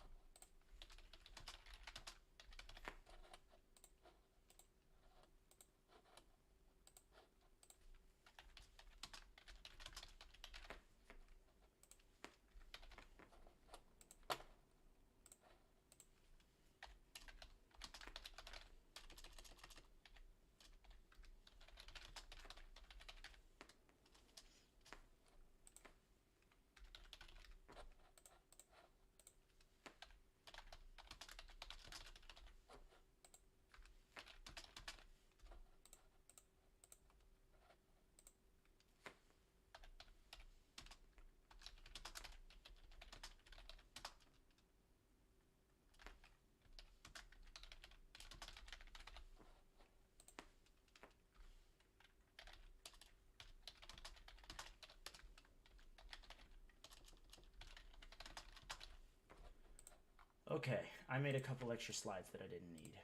Okay, I made a couple extra slides that I didn't need.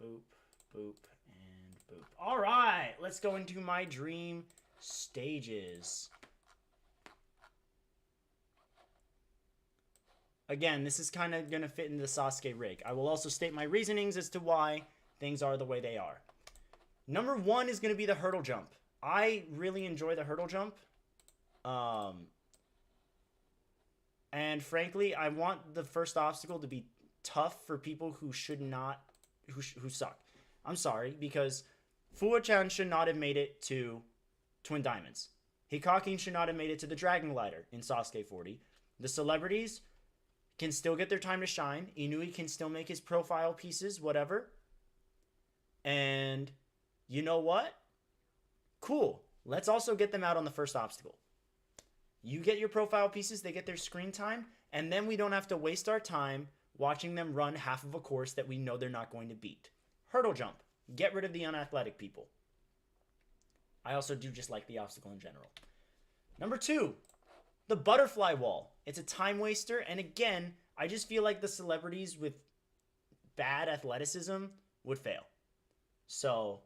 Boop, boop, and boop. All right, let's go into my dream stages. Again, this is kind of going to fit in the Sasuke rig. I will also state my reasonings as to why things are the way they are. Number 1 is going to be the hurdle jump. I really enjoy the hurdle jump. And frankly, I want the first obstacle to be tough for people who should not, who suck. I'm sorry, because Fuwa-chan should not have made it to Twin Diamonds. Hikakin should not have made it to the Dragon Glider in Sasuke 40. The celebrities can still get their time to shine. Inui can still make his profile pieces, whatever. And you know what? Cool. Let's also get them out on the first obstacle. You get your profile pieces, they get their screen time, and then we don't have to waste our time watching them run half of a course that we know they're not going to beat. Hurdle jump. Get rid of the unathletic people. I also do just like the obstacle in general. Number 2, the butterfly wall. It's a time waster, and again, I just feel like the celebrities with bad athleticism would fail. So,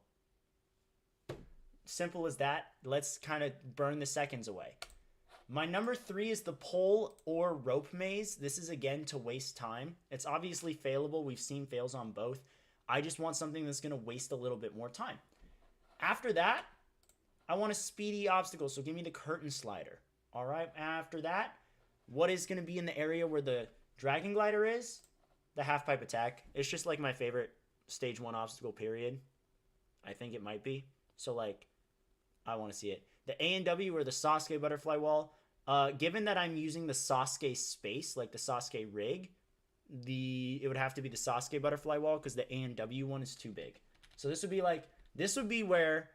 simple as that. Let's kind of burn the seconds away. My number 3 is the pole or rope maze. This is, again, to waste time. It's obviously failable. We've seen fails on both. I just want something that's going to waste a little bit more time. After that, I want a speedy obstacle, so give me the curtain slider. All right, after that, what is going to be in the area where the dragon glider is? The half-pipe attack. It's just like my favorite stage 1 obstacle, period. I think it might be. So, like, I want to see it. The A and W or the Sasuke butterfly wall. Given that I'm using the Sasuke space, like the Sasuke rig, it would have to be the Sasuke butterfly wall because the A and W one is too big. So this would be where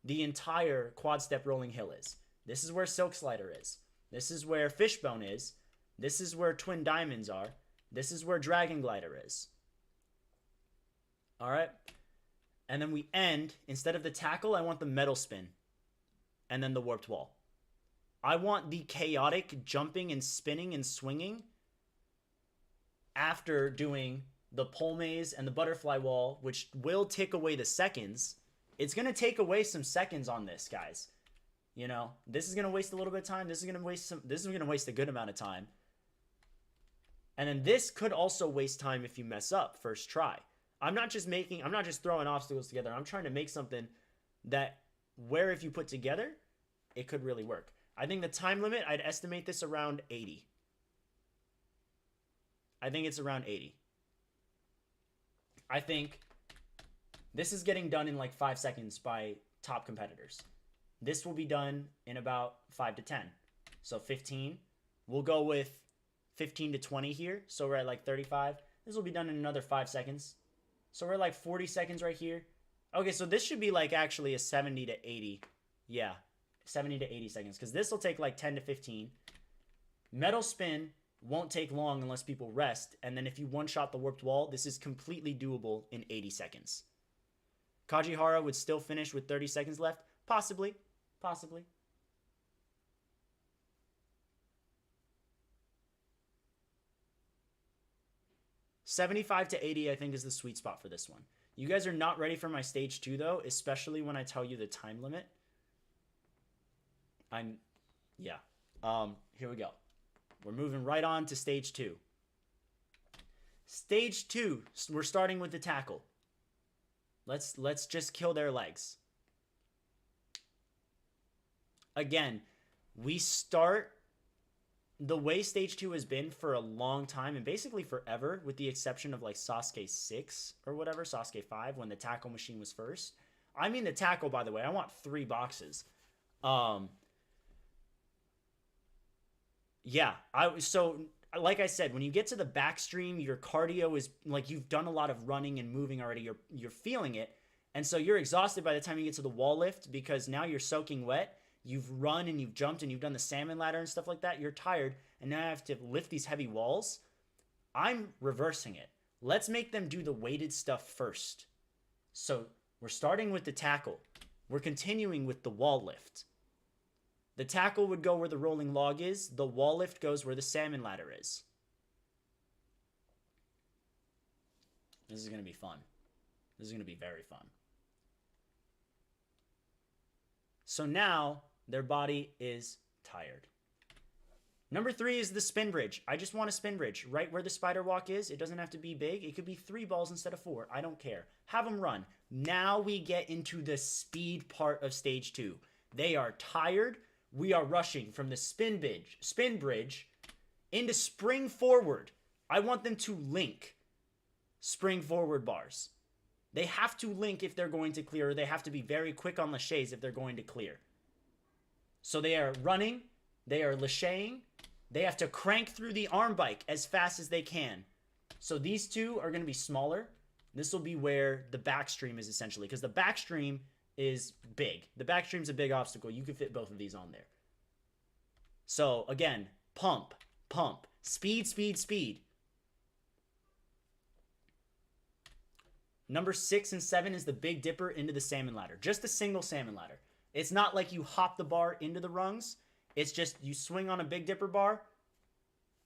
the entire quad step rolling hill is. This is where Silk Slider is. This is where Fishbone is. This is where Twin Diamonds are. This is where Dragon Glider is. All right. And then we end, instead of the tackle, I want the metal spin. And then the warped wall. I want the chaotic jumping and spinning and swinging after doing the pole maze and the butterfly wall, which will take away the seconds. It's going to take away some seconds on this, guys. You know, this is going to waste a little bit of time. This is going to waste a good amount of time. And then this could also waste time if you mess up first try. I'm not just throwing obstacles together. I'm trying to make something that where if you put together, it could really work. I think the time limit, I'd estimate this around 80. I think it's around 80. I think this is getting done in like 5 seconds by top competitors. This will be done in about 5 to 10. So 15. We'll go with 15 to 20 here. So we're at like 35. This will be done in another 5 seconds. So we're at like 40 seconds right here. Okay, so this should be like actually a 70 to 80. Yeah, 70 to 80 seconds. Because this will take like 10 to 15. Metal spin won't take long unless people rest. And then if you one-shot the warped wall, this is completely doable in 80 seconds. Kajihara would still finish with 30 seconds left. Possibly. Possibly. $75 to $80, I think, is the sweet spot for this one. You guys are not ready for my stage 2, though, especially when I tell you the time limit. Here we go. We're moving right on to stage 2. Stage 2, we're starting with the tackle. Let's just kill their legs. Again, we start the way stage 2 has been for a long time and basically forever, with the exception of like Sasuke 6 or whatever, Sasuke 5, when the tackle machine was first. I mean the tackle, by the way. I want 3 boxes. So like I said, when you get to the backstream, your cardio is like you've done a lot of running and moving already. You're feeling it. And so you're exhausted by the time you get to the wall lift because now you're soaking wet. You've run and you've jumped and you've done the salmon ladder and stuff like that. You're tired and now I have to lift these heavy walls. I'm reversing it. Let's make them do the weighted stuff first. So we're starting with the tackle. We're continuing with the wall lift. The tackle would go where the rolling log is. The wall lift goes where the salmon ladder is. This is going to be fun. This is going to be very fun. So now their body is tired. Number 3 is the spin bridge. I just want a spin bridge right where the spider walk is. It doesn't have to be big. It could be 3 balls instead of 4. I don't care. Have them run. Now we get into the speed part of stage 2. They are tired. We are rushing from the spin bridge into spring forward. I want them to link spring forward bars. They have to link if they're going to clear, or they have to be very quick on laches if they're going to clear. So they are running, they are lacheying, they have to crank through the arm bike as fast as they can. So these 2 are going to be smaller. This will be where the backstream is essentially, because the backstream is big. The backstream's a big obstacle. You can fit both of these on there. So again, pump, pump, speed, speed, speed. Number 6 and 7 is the Big Dipper into the salmon ladder. Just a single salmon ladder. It's not like you hop the bar into the rungs. It's just you swing on a Big Dipper bar,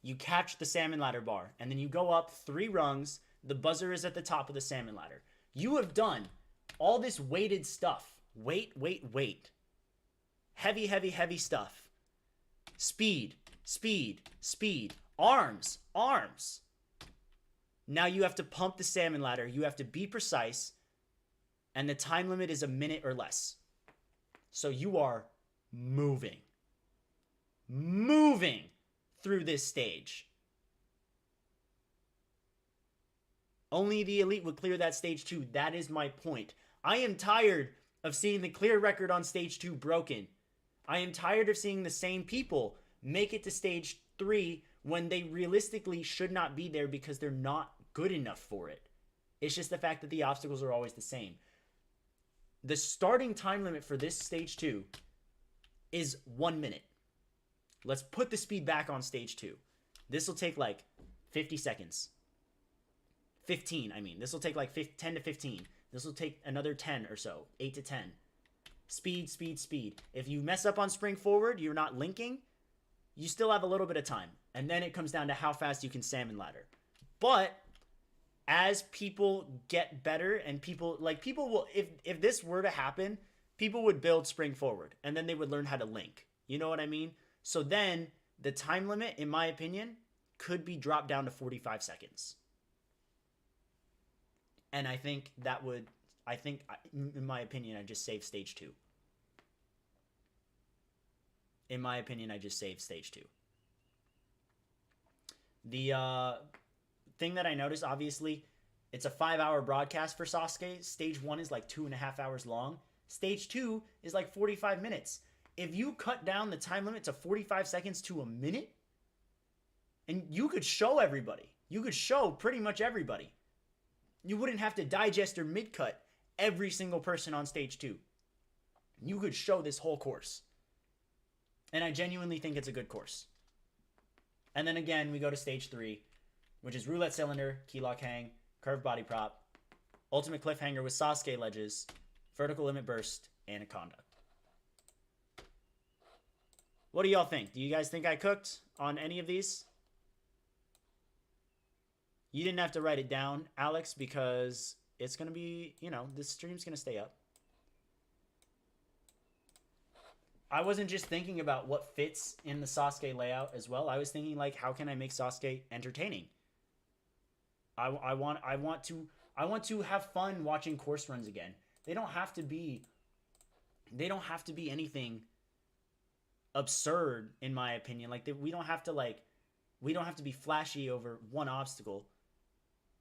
you catch the salmon ladder bar, and then you go up 3 rungs. The buzzer is at the top of the salmon ladder. You have done all this weighted stuff. Weight. Heavy, heavy, heavy stuff. Speed, speed, speed. Arms, arms. Now you have to pump the salmon ladder. You have to be precise. And the time limit is a minute or less. So you are moving through this stage. Only the elite would clear that stage 2. That is my point. I am tired of seeing the clear record on stage 2 broken. I am tired of seeing the same people make it to stage 3 when they realistically should not be there because they're not good enough for it. It's just the fact that the obstacles are always the same. The starting time limit for this stage 2 is 1 minute. Let's put the speed back on stage 2. This will take like 50 seconds. 15, I mean. This will take like 10 to 15. This will take another 10 or so. 8 to 10. Speed, speed, speed. If you mess up on spring forward, you're not linking, you still have a little bit of time. And then it comes down to how fast you can salmon ladder. But as people get better and people will, if this were to happen, people would build spring forward and then they would learn how to link. You know what I mean? So then the time limit, in my opinion, could be dropped down to 45 seconds. And I think that would, in my opinion, I just saved stage 2. In my opinion, I just saved stage 2. The thing that I noticed, obviously, it's a 5-hour broadcast for Sasuke. Stage 1 is like 2.5 hours long. Stage 2 is like 45 minutes. If you cut down the time limit to 45 seconds to a minute, and you could show everybody. You could show pretty much everybody. You wouldn't have to digest or mid-cut every single person on stage 2. You could show this whole course. And I genuinely think it's a good course. And then again, we go to stage 3, which is roulette cylinder, key lock hang, curved body prop, ultimate cliffhanger with Sasuke ledges, vertical limit burst, anaconda. What do y'all think? Do you guys think I cooked on any of these? You didn't have to write it down, Alex, because it's going to be, this stream's going to stay up. I wasn't just thinking about what fits in the Sasuke layout as well. I was thinking, like, how can I make Sasuke entertaining? I want to have fun watching course runs again. They don't have to be anything absurd, in my opinion. Like, we don't have to be flashy over one obstacle.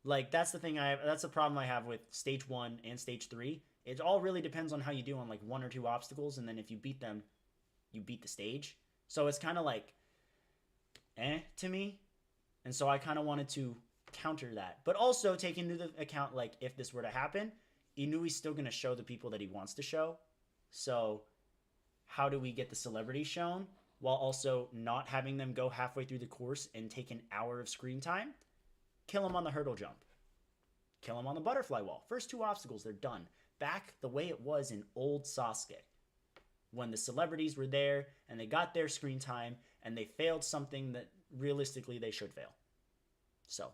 Like, that's the thing that's the problem I have with stage 1 and stage 3. It all really depends on how you do on like 1 or 2 obstacles, and then if you beat them, you beat the stage. So it's kind of like to me. And so I kind of wanted to counter that, but also take into account, like, if this were to happen, Inui's still going to show the people that he wants to show. So how do we get the celebrity shown while also not having them go halfway through the course and take an hour of screen time? Kill them on the hurdle jump. Kill them on the butterfly wall. First 2 obstacles, they're done. Back the way it was in old Sasuke, when the celebrities were there and they got their screen time and they failed something that realistically they should fail. So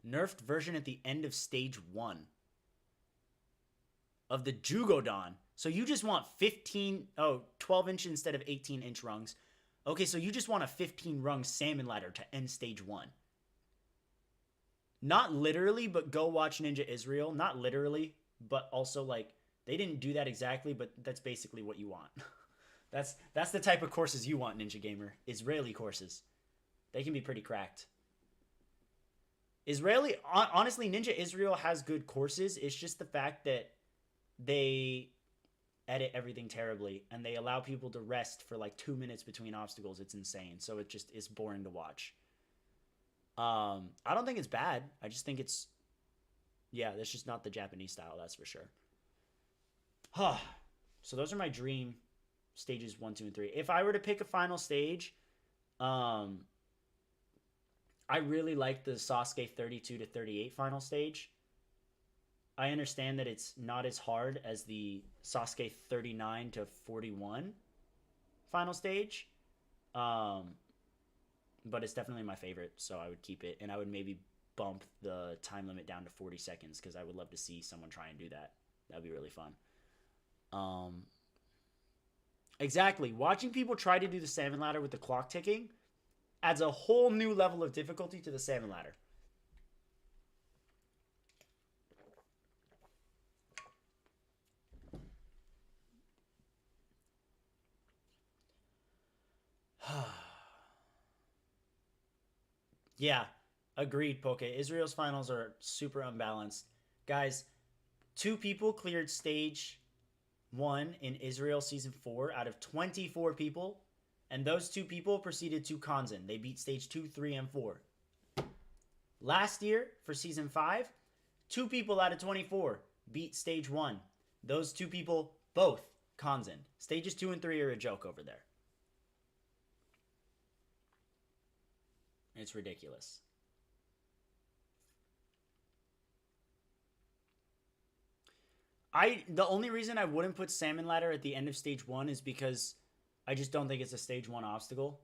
nerfed version at the end of stage 1 of the Jugodon. So you just want 12-inch instead of 18-inch rungs. Okay, so you just want a 15-rung salmon ladder to end stage 1. Not literally, but go watch Ninja Israel. Not literally, but also, like, they didn't do that exactly, but that's basically what you want. That's the type of courses you want, Ninja Gamer. Israeli courses. They can be pretty cracked. Honestly, Ninja Israel has good courses. It's just the fact that they edit everything terribly and they allow people to rest for like 2 minutes between obstacles. It's insane. So it's boring to watch. I don't think it's bad. I just think that's just not the Japanese style, that's for sure. So those are my dream stages 1, 2, and 3. If I were to pick a final stage, I really like the Sasuke 32 to 38 final stage. I understand that it's not as hard as the Sasuke 39 to 41 final stage. But it's definitely my favorite, so I would keep it. And I would maybe bump the time limit down to 40 seconds because I would love to see someone try and do that. That'd be really fun. Exactly. Watching people try to do the salmon ladder with the clock ticking adds a whole new level of difficulty to the salmon ladder. Yeah, agreed, Poke. Israel's finals are super unbalanced. Guys, 2 people cleared stage 1 in Israel season 4 out of 24 people, and those 2 people proceeded to Kanzen. They beat stage 2, 3, and 4. Last year, for season 5, 2 people out of 24 beat stage 1. Those 2 people both Kanzen. Stages 2 and 3 are a joke over there. It's ridiculous. The only reason I wouldn't put salmon ladder at the end of stage 1 is because I just don't think it's a stage 1 obstacle.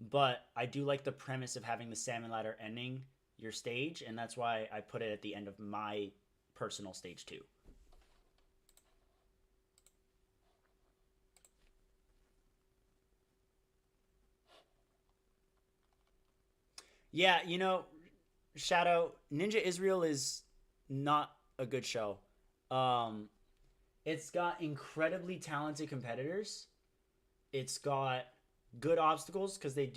But I do like the premise of having the salmon ladder ending your stage, and that's why I put it at the end of my personal stage 2. Yeah, you know, Shadow, Ninja Israel is not a good show. It's got incredibly talented competitors. It's got good obstacles because they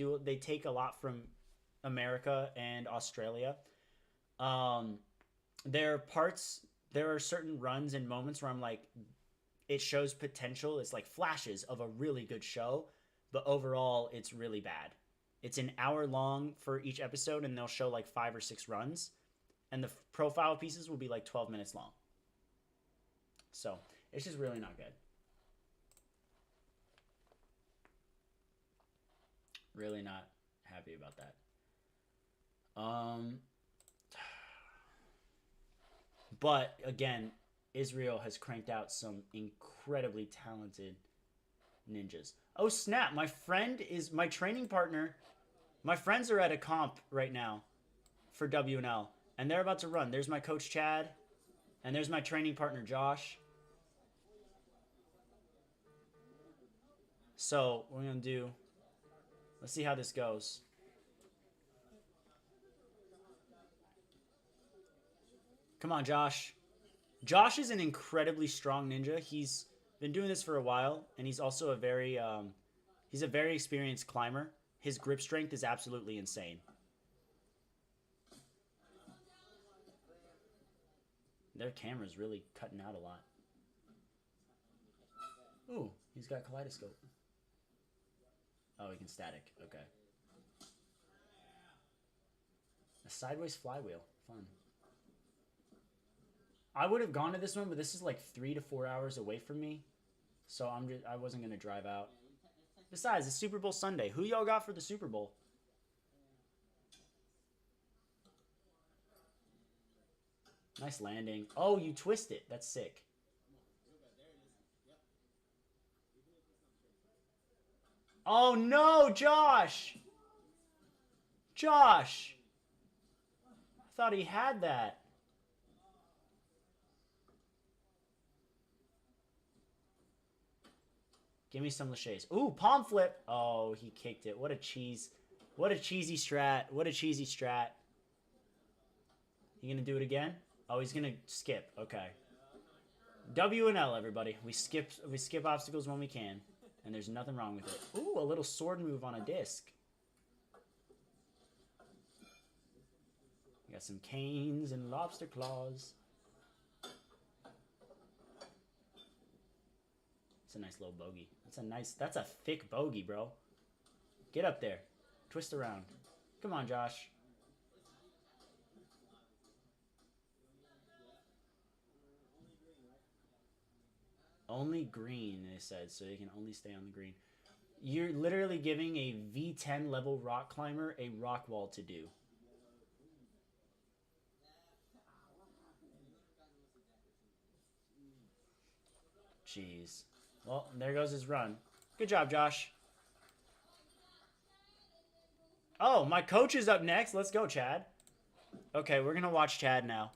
take a lot from America and Australia. There are certain runs and moments where I'm like, it shows potential. It's like flashes of a really good show, but overall it's really bad. It's an hour long for each episode, and they'll show like 5 or 6 runs, and the profile pieces will be like 12 minutes long. So it's just really not good. Really not happy about that. But again, Israel has cranked out some incredibly talented ninjas. Oh snap, my friend is my training partner. My friends are at a comp right now for WNL, and they're about to run. There's my coach Chad, and there's my training partner Josh. So we're gonna do, let's see how this goes. Come on, Josh. Josh is an incredibly strong ninja. He's been doing this for a while, and he's also a very experienced climber. His grip strength is absolutely insane. Their camera's really cutting out a lot. Ooh, he's got kaleidoscope. Oh, he can static. Okay. A sideways flywheel. Fun. I would have gone to this one, but this is like 3 to 4 hours away from me. So I wasn't going to drive out. Besides, it's Super Bowl Sunday. Who y'all got for the Super Bowl? Nice landing. Oh, you twist it. That's sick. Oh, no, Josh. Josh. I thought he had that. Give me some laches. Ooh, palm flip. Oh, he kicked it. What a cheese. What a cheesy strat. What a cheesy strat. You gonna do it again? Oh, he's gonna skip. Okay. W and L, everybody. We skip obstacles when we can, and there's nothing wrong with it. Ooh, a little sword move on a disc. We got some canes and lobster claws. That's a nice little bogey. That's a thick bogey, bro. Get up there. Twist around. Come on, Josh. Only green, they said, so you can only stay on the green. You're literally giving a V10 level rock climber a rock wall to do. Jeez. Well, there goes his run. Good job, Josh. Oh, my coach is up next. Let's go, Chad. Okay, we're going to watch Chad now.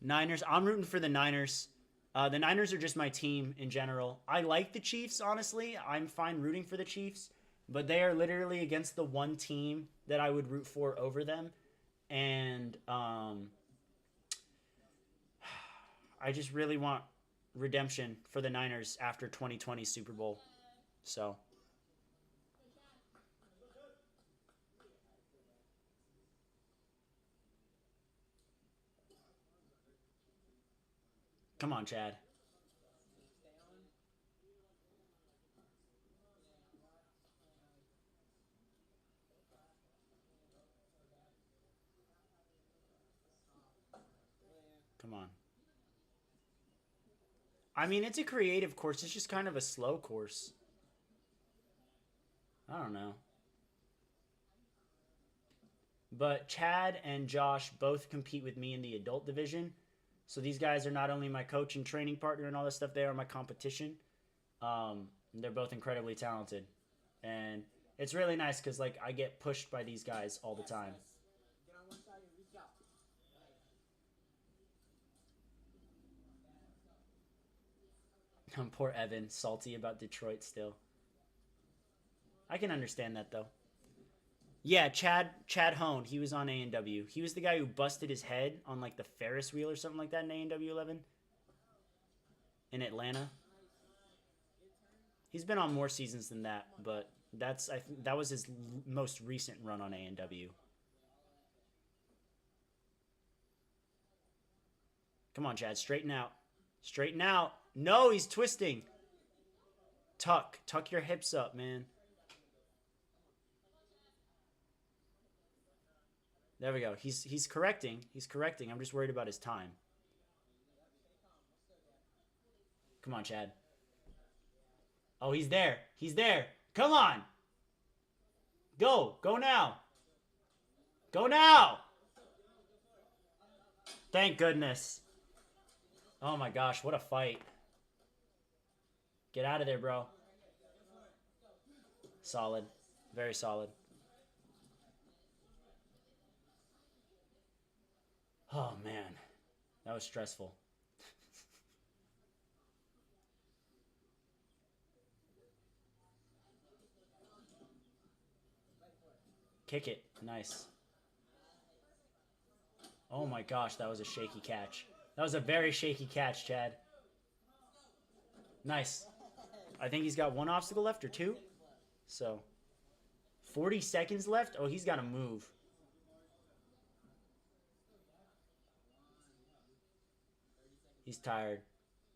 Niners. I'm rooting for the Niners. The Niners are just my team in general. I like the Chiefs, honestly. I'm fine rooting for the Chiefs, but they are literally against the one team that I would root for over them. And I just really want redemption for the Niners after 2020 Super Bowl. So, come on, Chad. Come on. I mean, it's a creative course. It's just kind of a slow course. I don't know. But Chad and Josh both compete with me in the adult division. So these guys are not only my coach and training partner and all this stuff, they are my competition. They're both incredibly talented. And it's really nice because like I get pushed by these guys all the time. Get on one side and reach out. Poor Evan, salty about Detroit still. I can understand that though. Yeah, Chad Hone, he was on A&W. He was the guy who busted his head on like the Ferris wheel or something like that in A&W 11 in Atlanta. He's been on more seasons than that, but I think that was his most recent run on A&W. Come on, Chad, straighten out. Straighten out. No, he's twisting. Tuck your hips up, man. There we go. He's correcting. He's correcting. I'm just worried about his time. Come on, Chad. Oh, he's there. He's there. Come on. Go. Go now. Go now. Thank goodness. Oh my gosh, what a fight. Get out of there, bro. Solid. Very solid. Oh, man. That was stressful. Kick it. Nice. Oh, my gosh. That was a shaky catch. That was a very shaky catch, Chad. Nice. I think he's got one obstacle left or two. So, 40 seconds left. Oh, he's got to move. He's tired,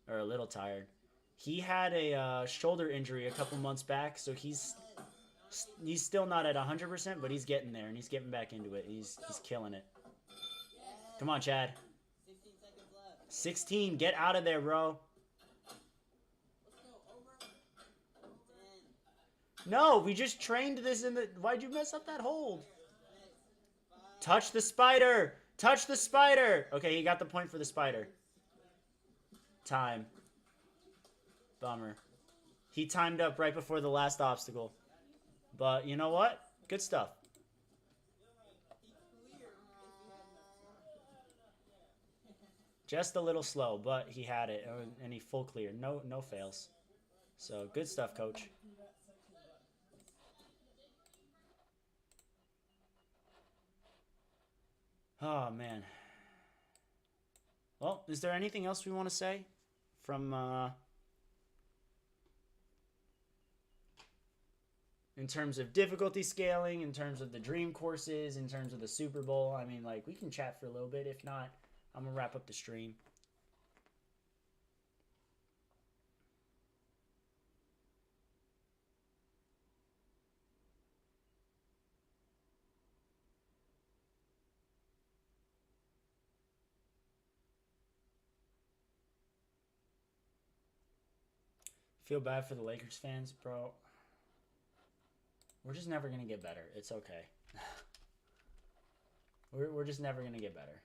or a little tired. He had a shoulder injury a couple months back, so he's still not at 100%, but he's getting there, and he's getting back into it. He's killing it. Come on, Chad. 16 seconds left. 16, get out of there, bro. Let's go. Over. 10. No, we just trained this in the... Why'd you mess up that hold? Touch the spider. Touch the spider. Okay, he got the point for the spider. Time. Bummer. He timed up right before the last obstacle. But you know what? Good stuff. Just a little slow, but he had it, and he full cleared. No fails. So good stuff, coach. Oh, man. Well, is there anything else we want to say from in terms of difficulty scaling, in terms of the dream courses, in terms of the Super Bowl? I mean, like, we can chat for a little bit. If not, I'm going to wrap up the stream. Feel bad for the Lakers fans, bro. We're just never going to get better. It's okay. We're just never going to get better.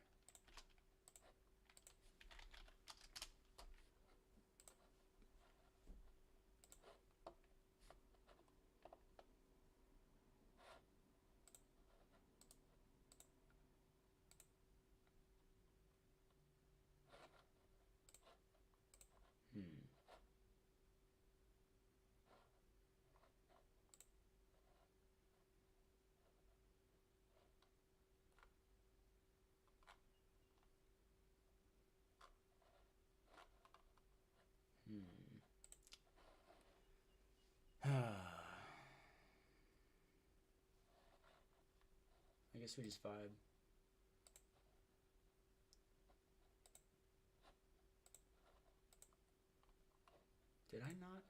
I guess we just vibe. Did I not?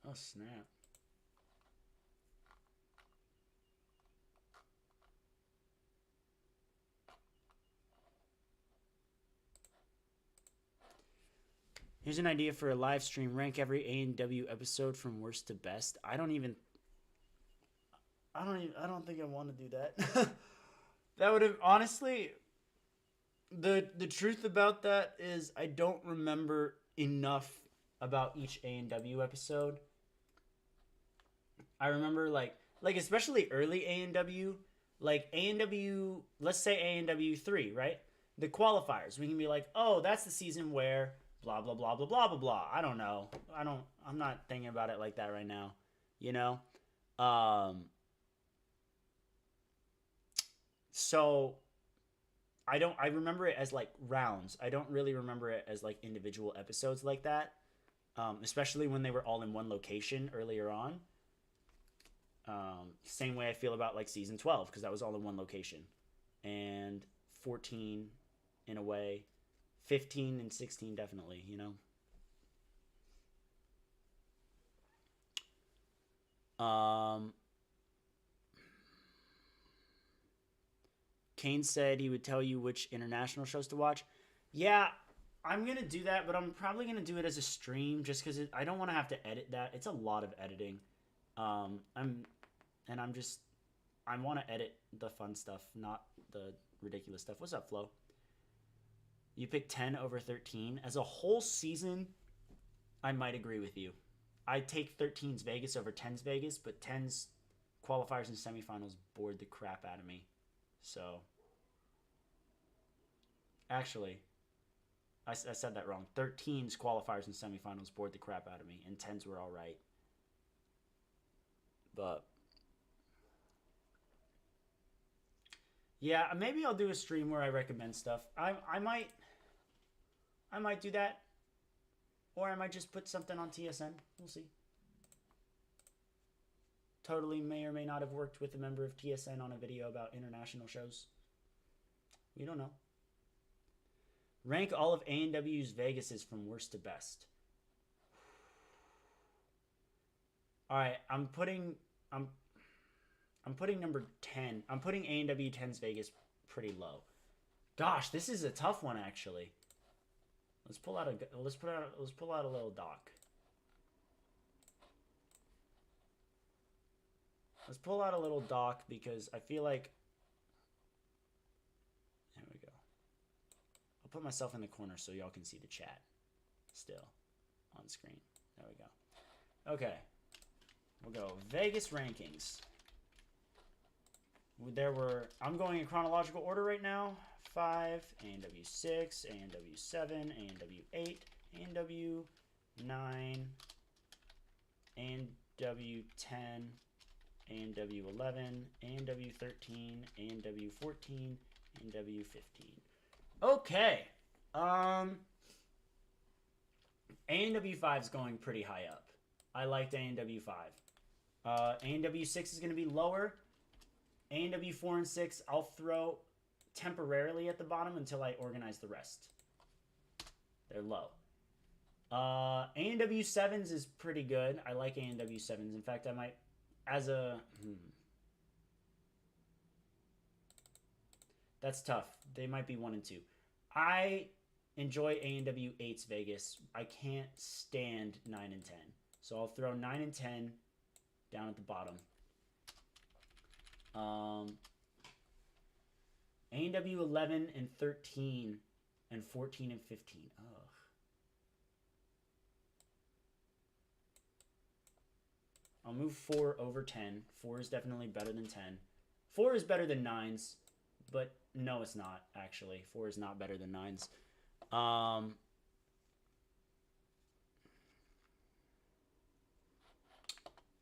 Oh, snap. Here's an idea for a live stream. Rank every A&W episode from worst to best. I don't think I want to do that. That would have honestly, the truth about that is I don't remember enough about each A&W episode. I remember like especially early A&W, like A&W, let's say A&W 3, right? The qualifiers. We can be like, "Oh, that's the season where blah blah blah blah blah blah blah." I don't know. I'm not thinking about it like that right now, you know? So I remember it as like rounds. I don't really remember it as like individual episodes like that. Especially when they were all in one location earlier on. Same way I feel about like season 12 because that was all in one location, and 14 in a way, 15 and 16 definitely, you know. Kane said he would tell you which international shows to watch. Yeah, I'm gonna do that, but I'm probably gonna do it as a stream just because I don't want to have to edit that. It's a lot of editing. I want to edit the fun stuff, not the ridiculous stuff. What's up, Flo? You picked 10 over 13 as a whole season. I might agree with you. I take 13's Vegas over 10's Vegas, but 10's qualifiers and semifinals bored the crap out of me. So, actually, I said that wrong. 13's qualifiers and semifinals bored the crap out of me, and 10's were all right. But yeah, maybe I'll do a stream where I recommend stuff. I might do that, or I might just put something on TSN. We'll see. Totally may or may not have worked with a member of TSN on a video about international shows. We don't know. Rank all of A&W's Vegases from worst to best. All right, I'm putting number 10. I'm putting A&W 10's Vegas pretty low. Gosh, this is a tough one actually. Let's pull out a little doc. Let's pull out a little doc because I feel like, there we go. I'll put myself in the corner so y'all can see the chat still on screen. There we go. Okay. We'll go Vegas rankings. I'm going in chronological order right now. 5, A&W 6, A&W 7, A&W 8, A&W 9, A&W 10, A&W 11, A&W 13, A&W 14, A&W 15. Okay. A&W 5 is going pretty high up. I liked A&W 5. A&W 6 is going to be lower. A&W 4 and 6 I'll throw temporarily at the bottom until I organize the rest. They're low. A&W 7s is pretty good. I like A&W 7s. In fact, I might, That's tough. They might be 1 and 2. I enjoy A&W 8's Vegas. I can't stand 9 and 10. So I'll throw 9 and 10 down at the bottom. A&W 11 and 13 and 14 and 15. Ugh. I'll move 4 over 10. 4 is definitely better than 10. 4 is better than 9's, but no, it's not, actually. 4 is not better than 9's.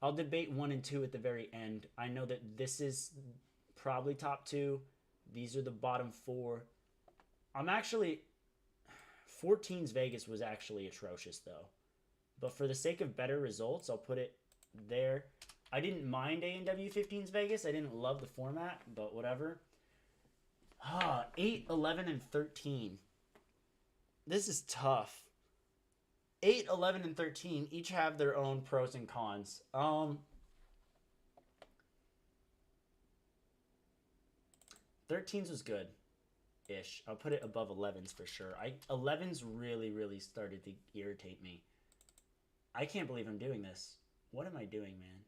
I'll debate 1 and 2 at the very end. I know that this is probably top 2. These are the bottom 4. I'm actually 14's Vegas was actually atrocious though. But for the sake of better results, I'll put it there. I didn't mind A&W 15's Vegas. I didn't love the format, but whatever. 8, 11, and 13. This is tough. 8, 11, and 13 each have their own pros and cons. 13's was good-ish. I'll put it above 11's for sure. 11's really started to irritate me. I can't believe I'm doing this. What am I doing, man?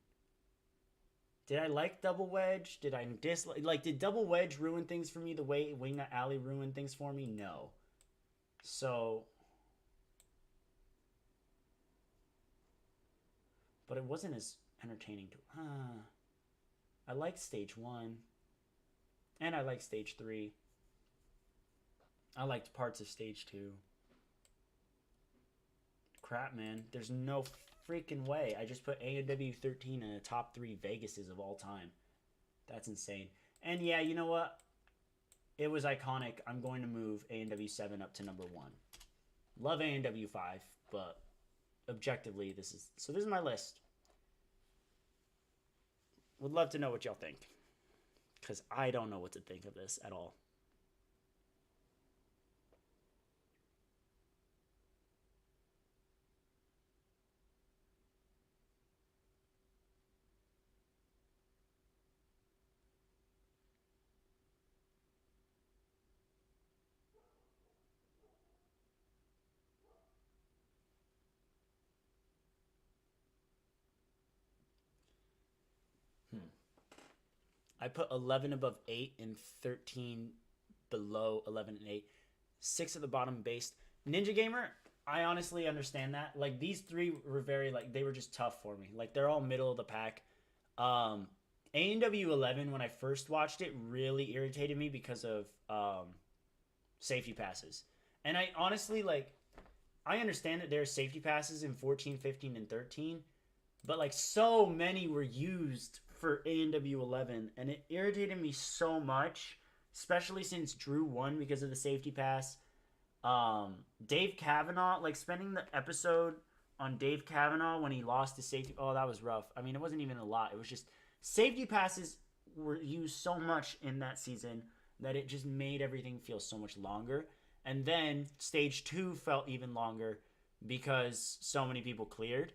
Did I like Double Wedge? Did I dislike... Like, did Double Wedge ruin things for me the way Wingnut Alley ruined things for me? No. So... But it wasn't as entertaining to... I liked Stage 1. And I liked Stage 3. I liked parts of Stage 2. Crap, man. There's no freaking way. I just put A&W 13 in the top 3 Vegases of all time. That's insane. And yeah, you know what? It was iconic. I'm going to move A&W 7 up to number 1. Love A&W 5, but objectively, this is my list. Would love to know what y'all think, because I don't know what to think of this at all. I put 11 above 8 and 13 below 11 and 8. 6 at the bottom based. Ninja Gamer, I honestly understand that. Like, these 3 were very, like, they were just tough for me. Like, they're all middle of the pack. A&W 11, when I first watched it, really irritated me because of safety passes. And I honestly, like, I understand that there are safety passes in 14, 15, and 13. But, like, so many were used for A&W 11, and it irritated me so much, especially since Drew won because of the safety pass. Dave Kavanaugh, like, spending the episode on Dave Kavanaugh when he lost his safety, oh, that was rough. I mean, it wasn't even a lot. It was just safety passes were used so much in that season that it just made everything feel so much longer. And then Stage 2 felt even longer because so many people cleared.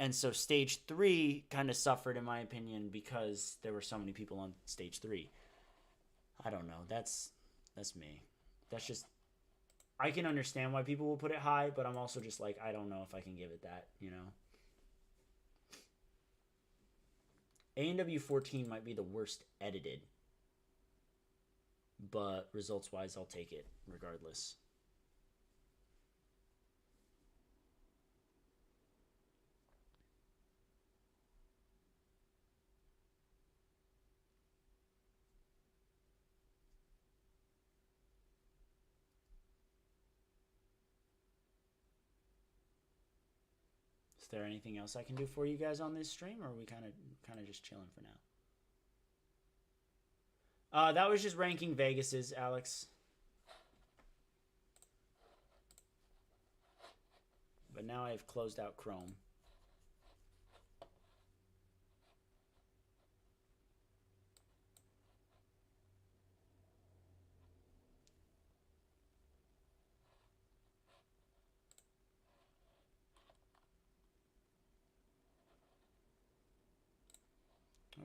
And so Stage 3 kind of suffered, in my opinion, because there were so many people on Stage 3. I don't know. That's me. That's just... I can understand why people will put it high, but I'm also just like, I don't know if I can give it that, you know? A&W 14 might be the worst edited. But results-wise, I'll take it regardless. Is there anything else I can do for you guys on this stream, or are we kind of just chilling for now? That was just ranking Vegas's, Alex. But now I've closed out Chrome.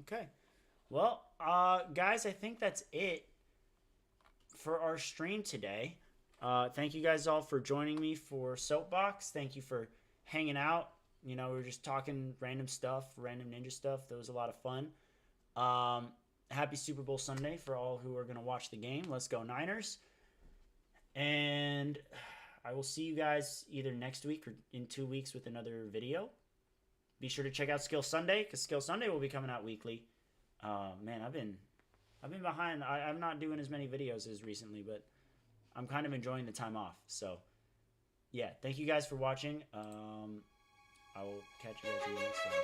Okay. Well, guys, I think that's it for our stream today. Thank you guys all for joining me for Soapbox. Thank you for hanging out. You know, we were just talking random stuff, random ninja stuff. That was a lot of fun. Happy Super Bowl Sunday for all who are going to watch the game. Let's go Niners. And I will see you guys either next week or in 2 weeks with another video. Be sure to check out Skill Sunday, because Skill Sunday will be coming out weekly. Man, I've been behind. I'm not doing as many videos as recently, but I'm kind of enjoying the time off. So, yeah, thank you guys for watching. I will catch you guys in the next one.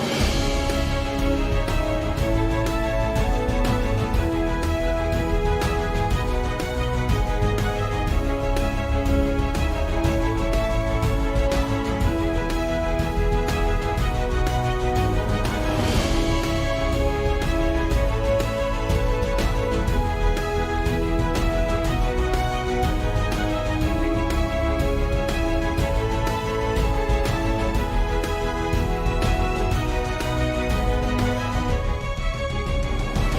Peace.